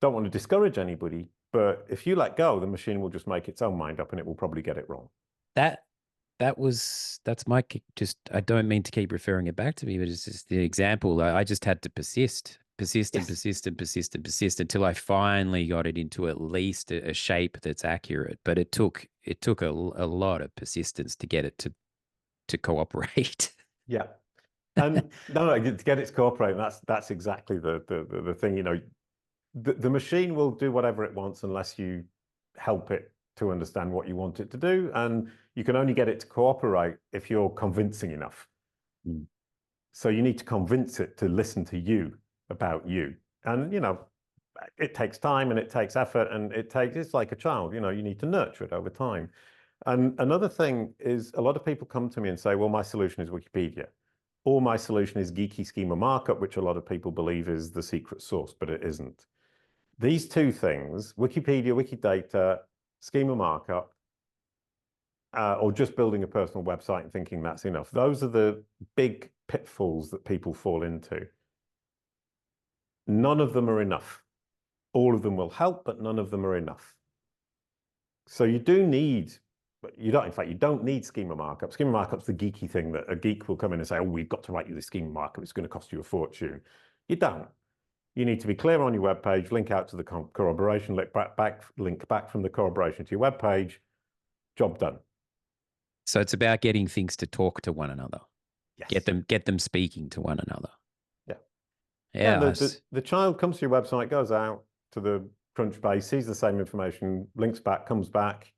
don't want to discourage anybody, but if you let go, the machine will just make its own mind up, and it will probably get it wrong. That's my, just, I don't mean to keep referring it back to me, but it's just the example. I just had to persist and persist until I finally got it into at least a shape that's accurate. But it took a lot of persistence to get it to cooperate. Yeah. And no, to get it to cooperate, that's exactly the thing. The machine will do whatever it wants unless you help it to understand what you want it to do, and you can only get it to cooperate if you're convincing enough. So you need to convince it to listen to you about you, and it takes time and it takes effort, and it's like a child. You need to nurture it over time. And another thing is, a lot of people come to me and say, well, my solution is Wikipedia, or my solution is geeky schema markup, which a lot of people believe is the secret sauce, but it isn't. These two things, Wikipedia, Wikidata, schema markup, or just building a personal website and thinking that's enough. Those are the big pitfalls that people fall into. None of them are enough. All of them will help, but none of them are enough. So you don't need schema markup. Schema markup's the geeky thing that a geek will come in and say, oh, we've got to write you this schema markup. It's going to cost you a fortune. You don't. You need to be clear on your web page, link out to the corroboration, link back from the corroboration to your web page. Job done. So it's about getting things to talk to one another. Yes. Get them speaking to one another. Yeah. Yeah. The child comes to your website, goes out to the Crunchbase, sees the same information, links back, comes back,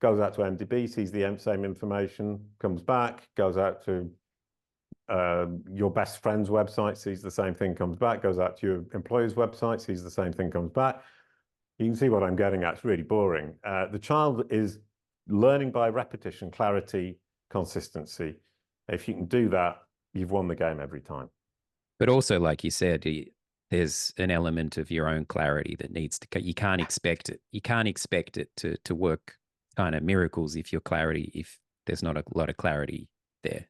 goes out to MDB, sees the same information, comes back, goes out to your best friend's website, sees the same thing, comes back, goes out to your employer's website, sees the same thing, comes back. You can see what I'm getting at. It's really boring. The child is learning by repetition, clarity, consistency. If you can do that, you've won the game every time. But also, like you said, there's an element of your own clarity that needs to. You can't expect it. You can't expect it to work kind of miracles if there's not a lot of clarity there.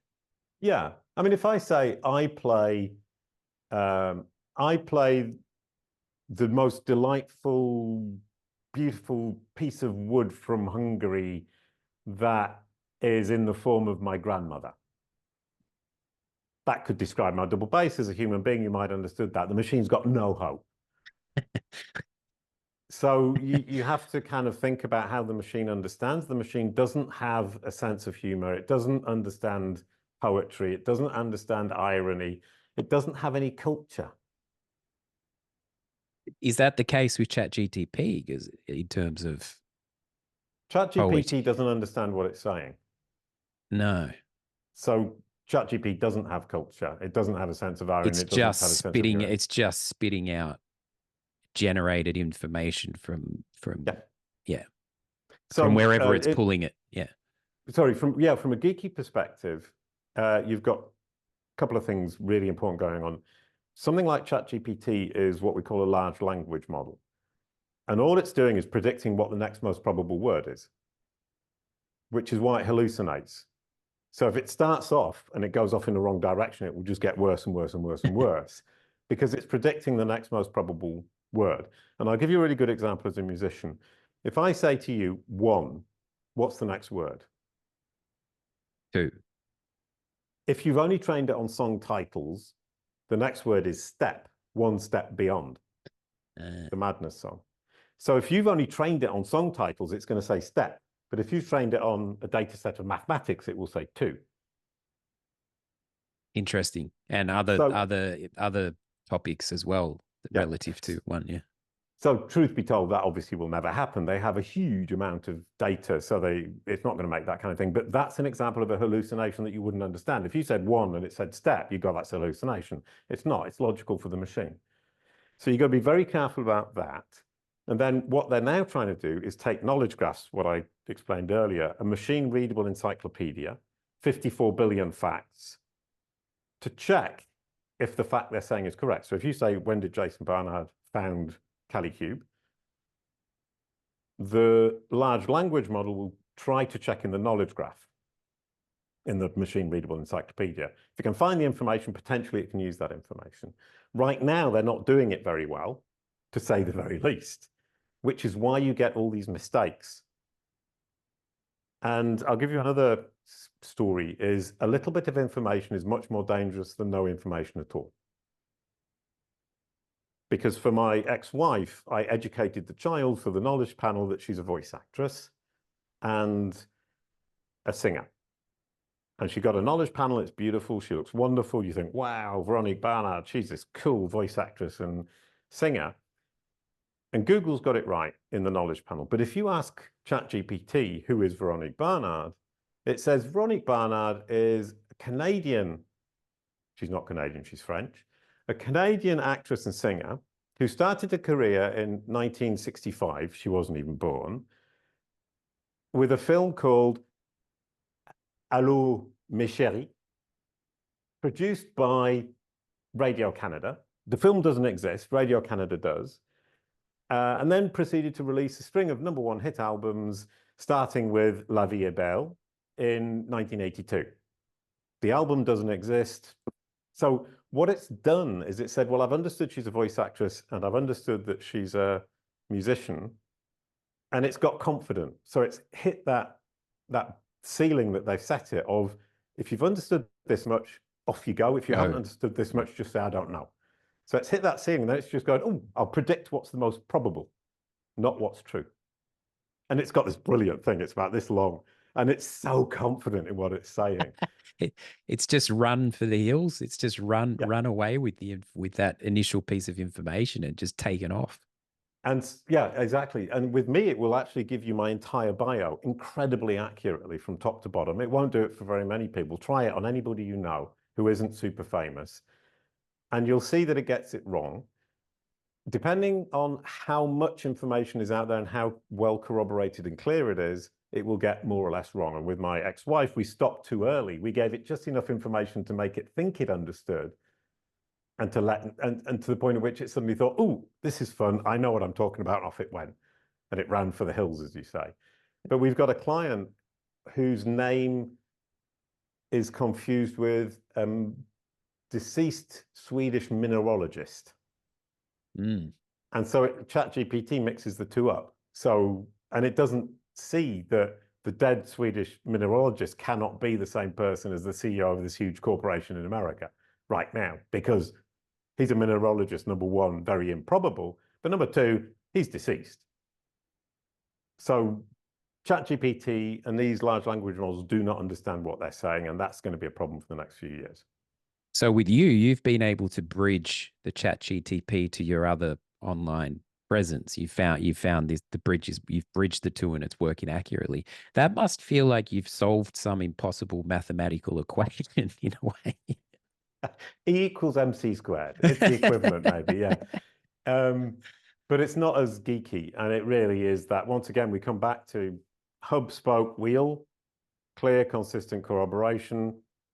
Yeah, I mean, if I say I play the most delightful, beautiful piece of wood from Hungary that is in the form of my grandmother. That could describe my double bass. As a human being, you might have understood that. The machine's got no hope. So you have to kind of think about how the machine understands. The machine doesn't have a sense of humor. It doesn't understand poetry. It doesn't understand irony. It doesn't have any culture. Is that the case with ChatGPT? Because in terms of ChatGPT doesn't understand what it's saying. No. So ChatGPT doesn't have culture. It doesn't have a sense of irony. It's it doesn't have a sense of humor. It's just spitting out generated information from So, from wherever it's pulling it. Yeah. Sorry, from a geeky perspective, you've got a couple of things really important going on. Something like ChatGPT is what we call a large language model. And all it's doing is predicting what the next most probable word is, which is why it hallucinates. So if it starts off and it goes off in the wrong direction, it will just get worse and worse and worse and worse because it's predicting the next most probable word. And I'll give you a really good example as a musician. If I say to you, 1, what's the next word? 2. If you've only trained it on song titles, the next word is step, 1 step beyond, the Madness song. So if you've only trained it on song titles, it's going to say step. But if you've trained it on a data set of mathematics, it will say 2. Interesting. And other topics as well relative to 1, yeah. So truth be told, that obviously will never happen. They have a huge amount of data, so it's not going to make that kind of thing. But that's an example of a hallucination that you wouldn't understand. If you said 1 and it said step, you go, that's a hallucination. It's not. It's logical for the machine. So you've got to be very careful about that. And then what they're now trying to do is take knowledge graphs, what I explained earlier, a machine-readable encyclopedia, 54 billion facts, to check if the fact they're saying is correct. So if you say, when did Jason Barnard found Kalicube, the large language model will try to check in the knowledge graph in the machine-readable encyclopedia. If it can find the information, potentially it can use that information. Right now, they're not doing it very well, to say the very least, which is why you get all these mistakes. And I'll give you another story, is a little bit of information is much more dangerous than no information at all. Because for my ex-wife, I educated the child for the knowledge panel that she's a voice actress and a singer. And she got a knowledge panel, it's beautiful, she looks wonderful. You think, wow, Veronique Barnard, she's this cool voice actress and singer. And Google's got it right in the knowledge panel. But if you ask ChatGPT, who is Veronique Barnard, it says Veronique Barnard is a Canadian, she's not Canadian, she's French, a Canadian actress and singer who started a career in 1965, she wasn't even born, with a film called Allô, mes chéris, produced by Radio Canada. The film doesn't exist, Radio Canada does. And then proceeded to release a string of #1 hit albums, starting with La Vie est Belle in 1982. The album doesn't exist. So what it's done is it said, well, I've understood she's a voice actress and I've understood that she's a musician, and it's got confident. So it's hit that ceiling that they've set it of, if you've understood this much, off you go. If you haven't understood this much, just say, I don't know. So it's hit that ceiling, and then it's just going, oh, I'll predict what's the most probable, not what's true. And it's got this brilliant thing. It's about this long, and it's so confident in what it's saying. It's just run for the hills. It's just run away with that initial piece of information and just taken off. And yeah, exactly. And with me, it will actually give you my entire bio incredibly accurately from top to bottom. It won't do it for very many people. Try it on anybody you know who isn't super famous, and you'll see that it gets it wrong. Depending on how much information is out there and how well corroborated and clear it is, it will get more or less wrong. And with my ex-wife, we stopped too early. We gave it just enough information to make it think it understood, and to the point at which it suddenly thought, oh, this is fun. I know what I'm talking about. And off it went. And it ran for the hills, as you say. But we've got a client whose name is confused with deceased Swedish mineralogist. Mm. And so ChatGPT mixes the two up. So, and it doesn't see that the dead Swedish mineralogist cannot be the same person as the CEO of this huge corporation in America right now, because he's a mineralogist, number one, very improbable, but number two, he's deceased. So ChatGPT and these large language models do not understand what they're saying, and that's going to be a problem for the next few years. So with you, you've been able to bridge the ChatGPT to your other online presence. You found this, you've bridged the two and it's working accurately. That must feel like you've solved some impossible mathematical equation in a way. E equals MC squared. It's the equivalent, maybe, yeah. But it's not as geeky, and it really is that, once again, we come back to hub, spoke, wheel, clear, consistent corroboration,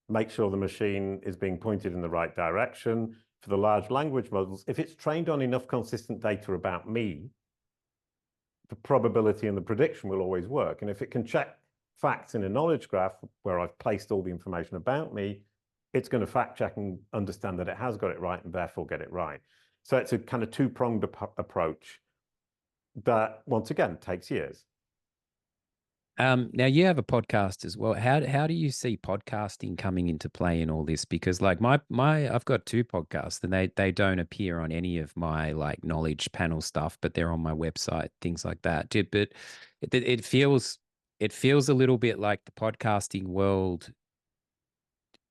make sure the machine is being pointed in the right direction. For the large language models, if it's trained on enough consistent data about me, the probability and the prediction will always work. And if it can check facts in a knowledge graph where I've placed all the information about me, it's going to fact check and understand that it has got it right and therefore get it right. So it's a kind of two-pronged approach that, once again, takes years. Now you have a podcast as well. How do you see podcasting coming into play in all this? Because like I've got two podcasts, and they don't appear on any of my like knowledge panel stuff, but they're on my website, things like that. But it feels a little bit like the podcasting world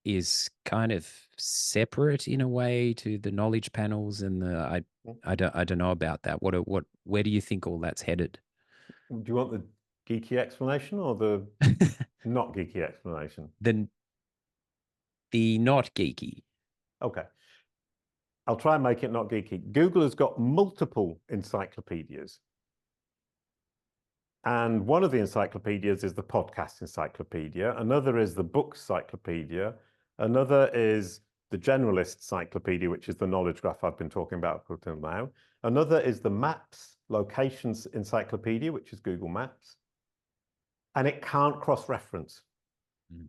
is kind of separate in a way to the knowledge panels, and I don't know about that. Where do you think all that's headed? Do you want the geeky explanation or the not geeky explanation? The not geeky. Okay. I'll try and make it not geeky. Google has got multiple encyclopedias. And one of the encyclopedias is the podcast encyclopedia. Another is the book encyclopedia. Another is the generalist encyclopedia, which is the knowledge graph I've been talking about up until now. Another is the maps locations encyclopedia, which is Google Maps. And it can't cross-reference. Mm.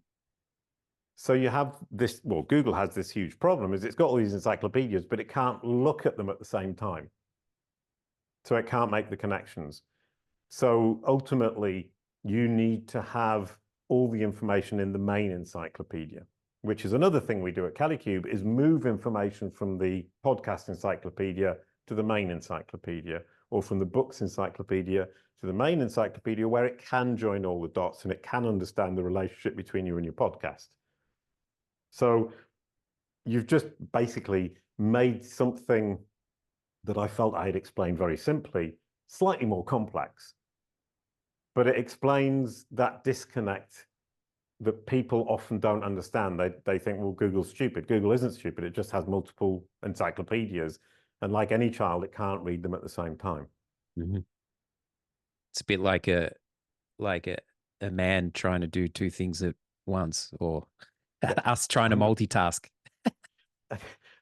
So you have this, well, Google has this huge problem, is it's got all these encyclopedias, but it can't look at them at the same time. So it can't make the connections. So ultimately, you need to have all the information in the main encyclopedia, which is another thing we do at Kalicube, is move information from the podcast encyclopedia to the main encyclopedia, or from the books encyclopedia to the main encyclopedia, where it can join all the dots and it can understand the relationship between you and your podcast. So you've just basically made something that I felt I had explained very simply, slightly more complex. But it explains that disconnect that people often don't understand. They think, well, Google's stupid. Google isn't stupid. It just has multiple encyclopedias. And like any child, it can't read them at the same time. Mm-hmm. It's a bit like a man trying to do two things at once, or us trying to multitask.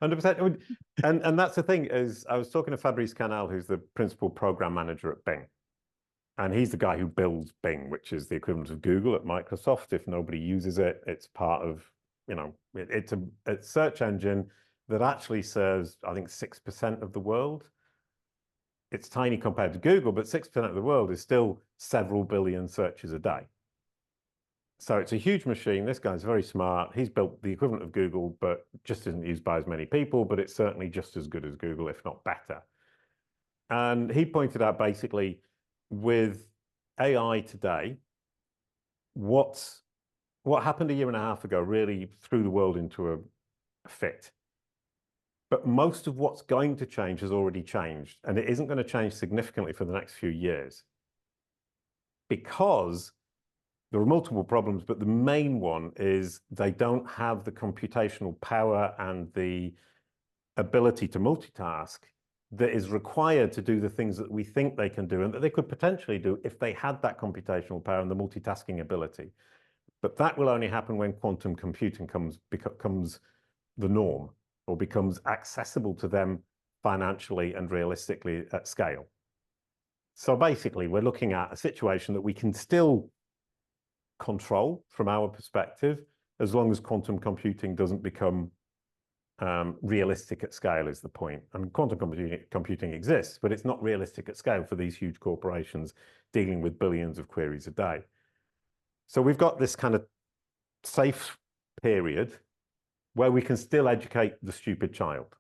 100%. And that's the thing, is I was talking to Fabrice Canal, who's the principal program manager at Bing. And he's the guy who builds Bing, which is the equivalent of Google at Microsoft. If nobody uses it, it's part of, it's a search engine that actually serves, I think, 6% of the world. It's tiny compared to Google, but 6% of the world is still several billion searches a day. So it's a huge machine. This guy's very smart. He's built the equivalent of Google, but just isn't used by as many people, but it's certainly just as good as Google, if not better. And he pointed out, basically, with AI today, what happened a year and a half ago really threw the world into a fit. But most of what's going to change has already changed, and it isn't going to change significantly for the next few years, because there are multiple problems, but the main one is they don't have the computational power and the ability to multitask that is required to do the things that we think they can do and that they could potentially do if they had that computational power and the multitasking ability. But that will only happen when quantum computing becomes the norm or becomes accessible to them financially and realistically at scale. So basically, we're looking at a situation that we can still control from our perspective, as long as quantum computing doesn't become realistic at scale is the point. I mean, quantum computing exists, but it's not realistic at scale for these huge corporations dealing with billions of queries a day. So we've got this kind of safe period where we can still educate the stupid child.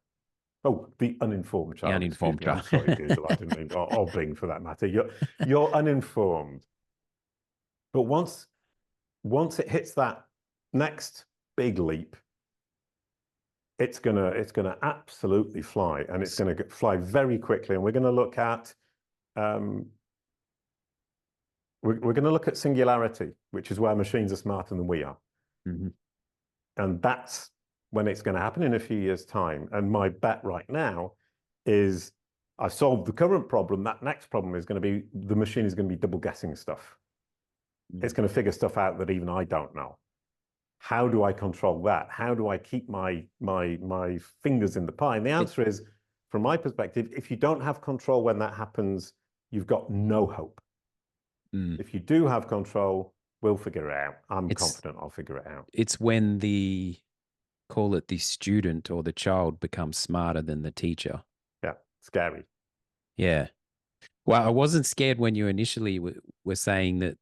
Oh, the uninformed child. The uninformed child. I'm sorry, Google. I didn't mean, or Bing for that matter. You're uninformed. But once it hits that next big leap, it's gonna absolutely fly, and it's gonna fly very quickly. And we're gonna look at we're gonna look at singularity, which is where machines are smarter than we are. Mm-hmm. And that's when it's going to happen in a few years' time. And my bet right now is I solved the current problem. That next problem is going to be the machine is going to be double guessing stuff. Mm-hmm. It's going to figure stuff out that even I don't know. How do I control that? How do I keep my fingers in the pie? And the answer is, from my perspective, if you don't have control when that happens, you've got no hope. Mm. If you do have control, we'll figure it out. I'm confident I'll figure it out. It's when call it the student or the child becomes smarter than the teacher. Yeah, scary. Yeah. Well, I wasn't scared when you initially were saying that,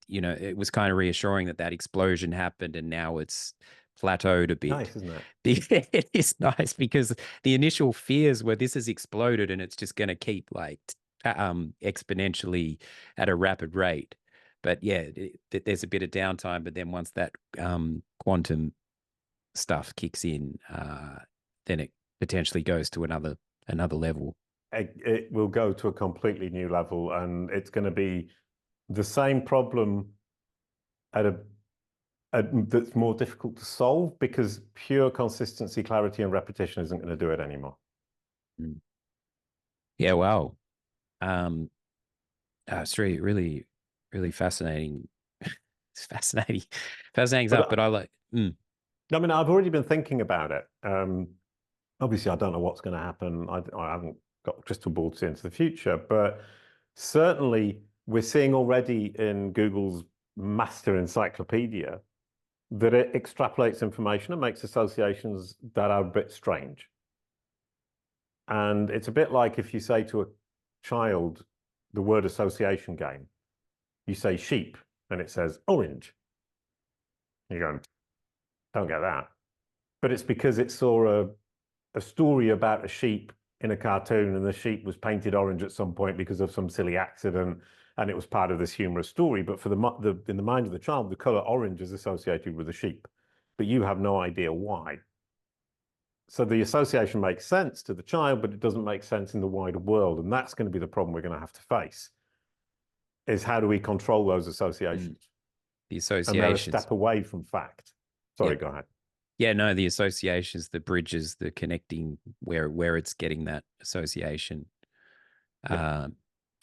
you know, it was kind of reassuring that explosion happened and now it's plateaued a bit. Nice, isn't it? It is nice, because the initial fears were this has exploded and it's just going to keep like exponentially at a rapid rate. But yeah, there's a bit of downtime. But then once that quantum stuff kicks in, then it potentially goes to another level. It will go to a completely new level, and it's going to be the same problem that's more difficult to solve, because pure consistency, clarity, and repetition isn't going to do it anymore. Yeah, wow. It's really fascinating. It's fascinating stuff. But I like. I mean, I've already been thinking about it. Obviously, I don't know what's going to happen. I haven't got a crystal ball to see into the future, but certainly we're seeing already in Google's master encyclopedia that it extrapolates information and makes associations that are a bit strange. And it's a bit like if you say to a child the word association game, you say sheep and it says orange. You go, don't get that. But it's because it saw a story about a sheep in a cartoon, and the sheep was painted orange at some point because of some silly accident, and it was part of this humorous story. But for in the mind of the child, the color orange is associated with a sheep, but you have no idea why. So the association makes sense to the child, but it doesn't make sense in the wider world. And that's going to be the problem we're going to have to face, is how do we control those associations? The associations. And they're a step away from fact. Sorry, go ahead. Yeah, no, the associations, the bridges, the connecting where it's getting that association. I'm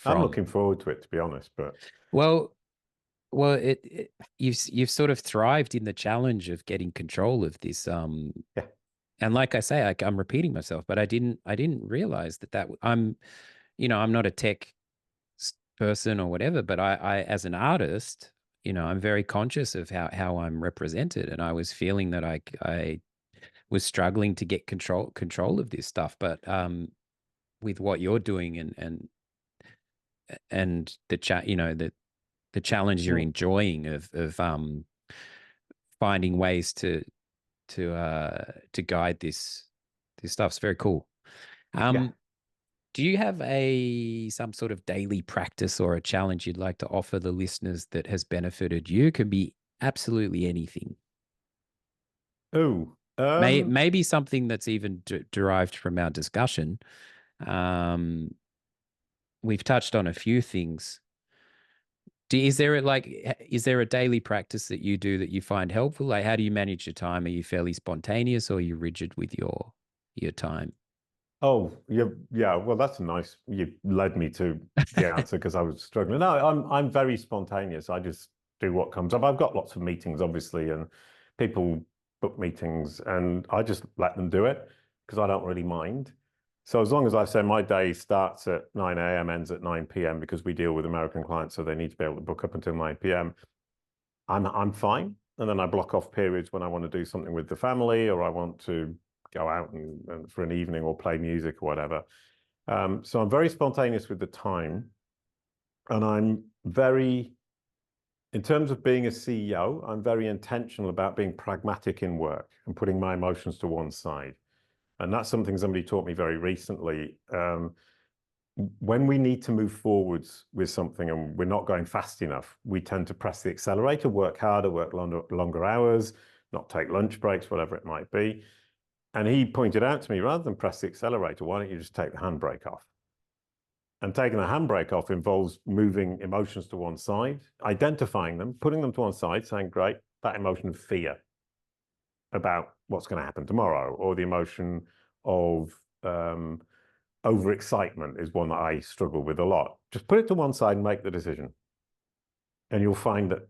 looking forward to it, to be honest. But well, you've sort of thrived in the challenge of getting control of this. And like I say, I'm repeating myself, but I didn't realize that I'm not a tech person or whatever, but I as an artist, I'm very conscious of how I'm represented, and I was feeling that I was struggling to get control of this stuff. But with what you're doing and the challenge you're enjoying of finding ways to guide this stuff's very cool. Do you have some sort of daily practice or a challenge you'd like to offer the listeners that has benefited you? It can be absolutely anything. Maybe something that's even derived from our discussion. We've touched on a few things. Is there a daily practice that you do that you find helpful? Like, how do you manage your time? Are you fairly spontaneous, or are you rigid with your time? Oh, yeah. Well, that's nice. You led me to the answer because I was struggling. No, I'm very spontaneous. I just do what comes up. I've got lots of meetings, obviously, and people book meetings, and I just let them do it because I don't really mind. So as long as I say my day starts at 9 a.m., ends at 9 p.m. because we deal with American clients, so they need to be able to book up until 9 p.m. I'm fine. And then I block off periods when I want to do something with the family or I want to go out and for an evening or play music or whatever. So I'm very spontaneous with the time. And I'm very, in terms of being a CEO, I'm very intentional about being pragmatic in work and putting my emotions to one side. And that's something somebody taught me very recently. When we need to move forwards with something and we're not going fast enough, we tend to press the accelerator, work harder, work longer hours, not take lunch breaks, whatever it might be. And he pointed out to me, rather than press the accelerator, why don't you just take the handbrake off? And taking the handbrake off involves moving emotions to one side, identifying them, putting them to one side, saying, great, that emotion of fear about what's going to happen tomorrow, or the emotion of overexcitement is one that I struggle with a lot. Just put it to one side and make the decision. And you'll find that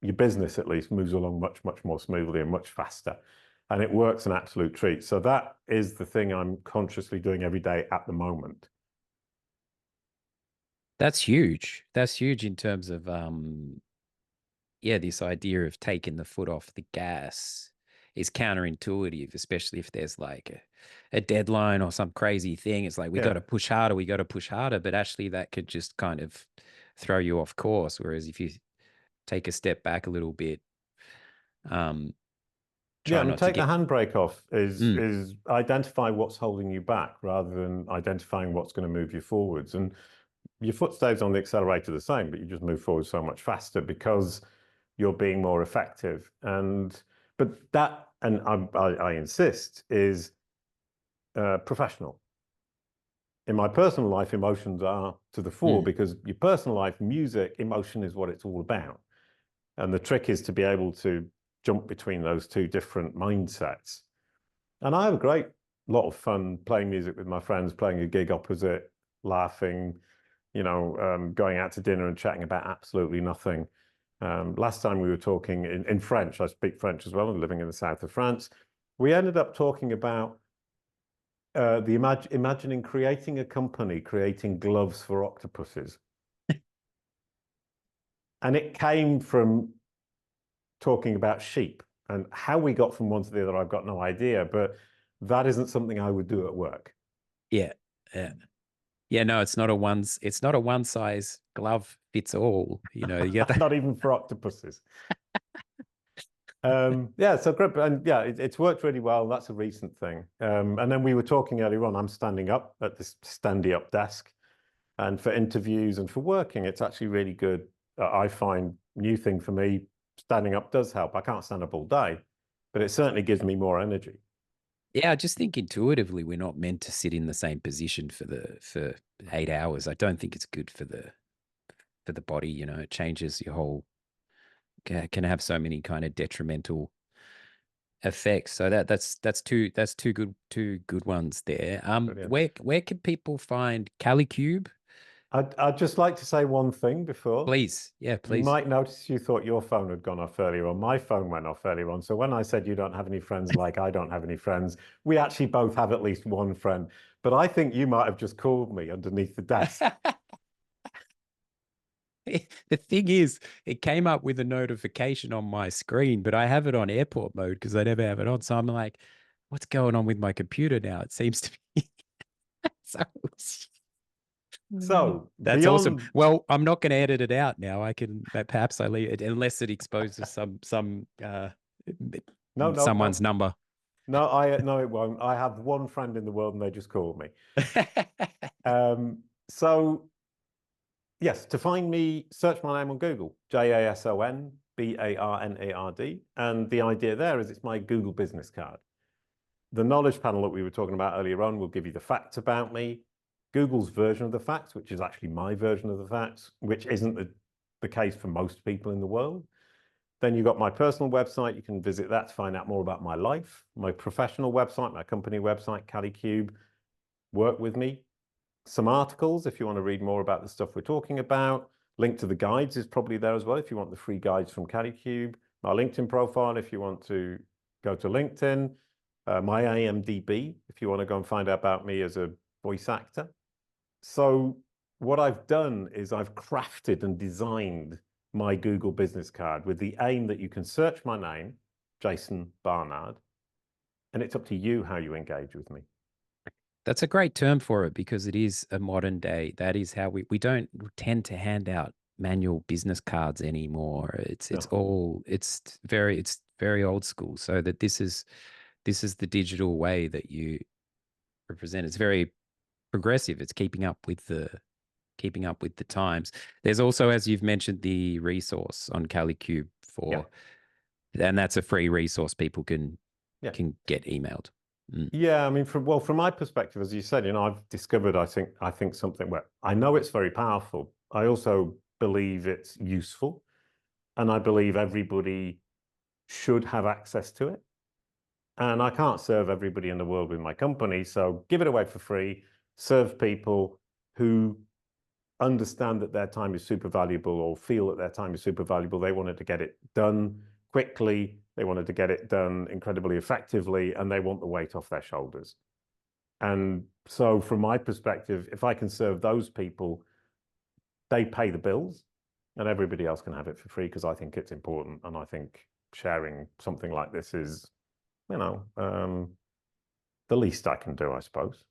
your business at least moves along much, much more smoothly and much faster. And it works an absolute treat. So that is the thing I'm consciously doing every day at the moment. That's huge. That's huge in terms of yeah, this idea of taking the foot off the gas is counterintuitive, especially if there's like a deadline or some crazy thing. It's like we got to push harder, we got to push harder, but actually that could just kind of throw you off course. Whereas if you take a step back a little bit, Yeah, try I mean, not to take the get handbrake off is identify what's holding you back rather than identifying what's going to move you forwards. And your foot stays on the accelerator the same, but you just move forward so much faster because you're being more effective. But that, and I insist, is professional. In my personal life, emotions are to the fore because your personal life, music, emotion is what it's all about. And the trick is to be able to jump between those two different mindsets. And I have a great lot of fun playing music with my friends, playing a gig opposite, laughing, going out to dinner and chatting about absolutely nothing. Last time we were talking in French, I speak French as well, and living in the south of France. We ended up talking about imagining creating a company, creating gloves for octopuses. And it came from talking about sheep, and how we got from one to the other, I've got no idea, but that isn't something I would do at work. Yeah. No, it's not a one size glove fits all. You get that. Not even for octopuses. So great, and yeah, it's worked really well. That's a recent thing. And then we were talking earlier on. I'm standing up at this standy up desk, and for interviews and for working, it's actually really good. I find new thing for me. Standing up does help. I can't stand up all day, but it certainly gives me more energy. Yeah, I just think intuitively we're not meant to sit in the same position for 8 hours. I don't think it's good for the body. It changes your whole, can have so many kind of detrimental effects. So that's two good ones there. Brilliant. Where can people find Kalicube? I'd just like to say one thing before. Please. Yeah, You please. might notice you thought your phone had gone off earlier on. My phone went off earlier on. So when I said you don't have any friends like I don't have any friends, we actually both have at least one friend. But I think you might have just called me underneath the desk. The thing is, it came up with a notification on my screen, but I have it on airport mode because I never have it on. So I'm like, what's going on with my computer now? It seems to be. So That's awesome. beyond, Well, I'm not going to edit it out now. I can perhaps I leave it unless it exposes someone's number. no, it won't. I have one friend in the world and they just called me. So yes, to find me, search my name on Google, JASON BARNARD. And the idea there is it's my Google business card. The knowledge panel that we were talking about earlier on will give you the facts about me, Google's version of the facts, which is actually my version of the facts, which isn't the case for most people in the world. Then you've got my personal website. You can visit that to find out more about my life, my professional website, my company website, Kalicube. work with me. Some articles if you want to read more about the stuff we're talking about. Link to the guides is probably there as well if you want the free guides from Kalicube. My LinkedIn profile if you want to go to LinkedIn. My IMDb if you want to go and find out about me as a voice actor. So what I've done is I've crafted and designed my Google business card with the aim that you can search my name, Jason Barnard, and it's up to you how you engage with me. That's a great term for it because it is a modern day. That is how we don't tend to hand out manual business cards anymore. It's very old school. So that this is the digital way that you represent. It's very progressive. It's keeping up with the times. There's also, as you've mentioned, the resource on Kalicube and that's a free resource people can get emailed. Yeah, I mean, from my perspective, as you said, I've discovered, I think something where I know it's very powerful. I also believe it's useful, and I believe everybody should have access to it. And I can't serve everybody in the world with my company, so give it away for free. Serve people who understand that their time is super valuable or feel that their time is super valuable. They wanted to get it done quickly. They wanted to get it done incredibly effectively, and they want the weight off their shoulders. And so from my perspective, if I can serve those people, they pay the bills and everybody else can have it for free because I think it's important. And I think sharing something like this is, the least I can do, I suppose.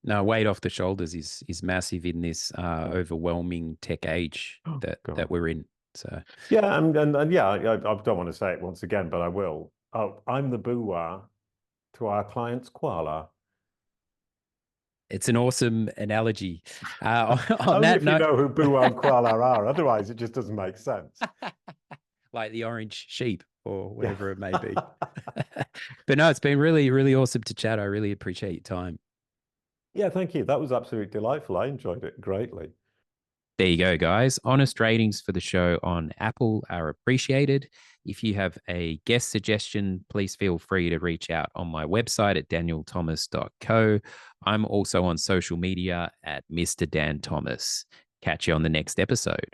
No, weight off the shoulders is massive in this overwhelming tech age that we're in. So yeah, and yeah, I don't want to say it once again, but I will. Oh, I'm the boo-wah to our clients' koala. It's an awesome analogy. Only if you know who boo-wah and koala are. Otherwise, it just doesn't make sense. Like the orange sheep or whatever it may be. But no, it's been really, really awesome to chat. I really appreciate your time. Yeah, thank you. That was absolutely delightful. I enjoyed it greatly. There you go, guys. Honest ratings for the show on Apple are appreciated. If you have a guest suggestion, please feel free to reach out on my website at danielthomas.co. I'm also on social media at Mr. Dan Thomas. Catch you on the next episode.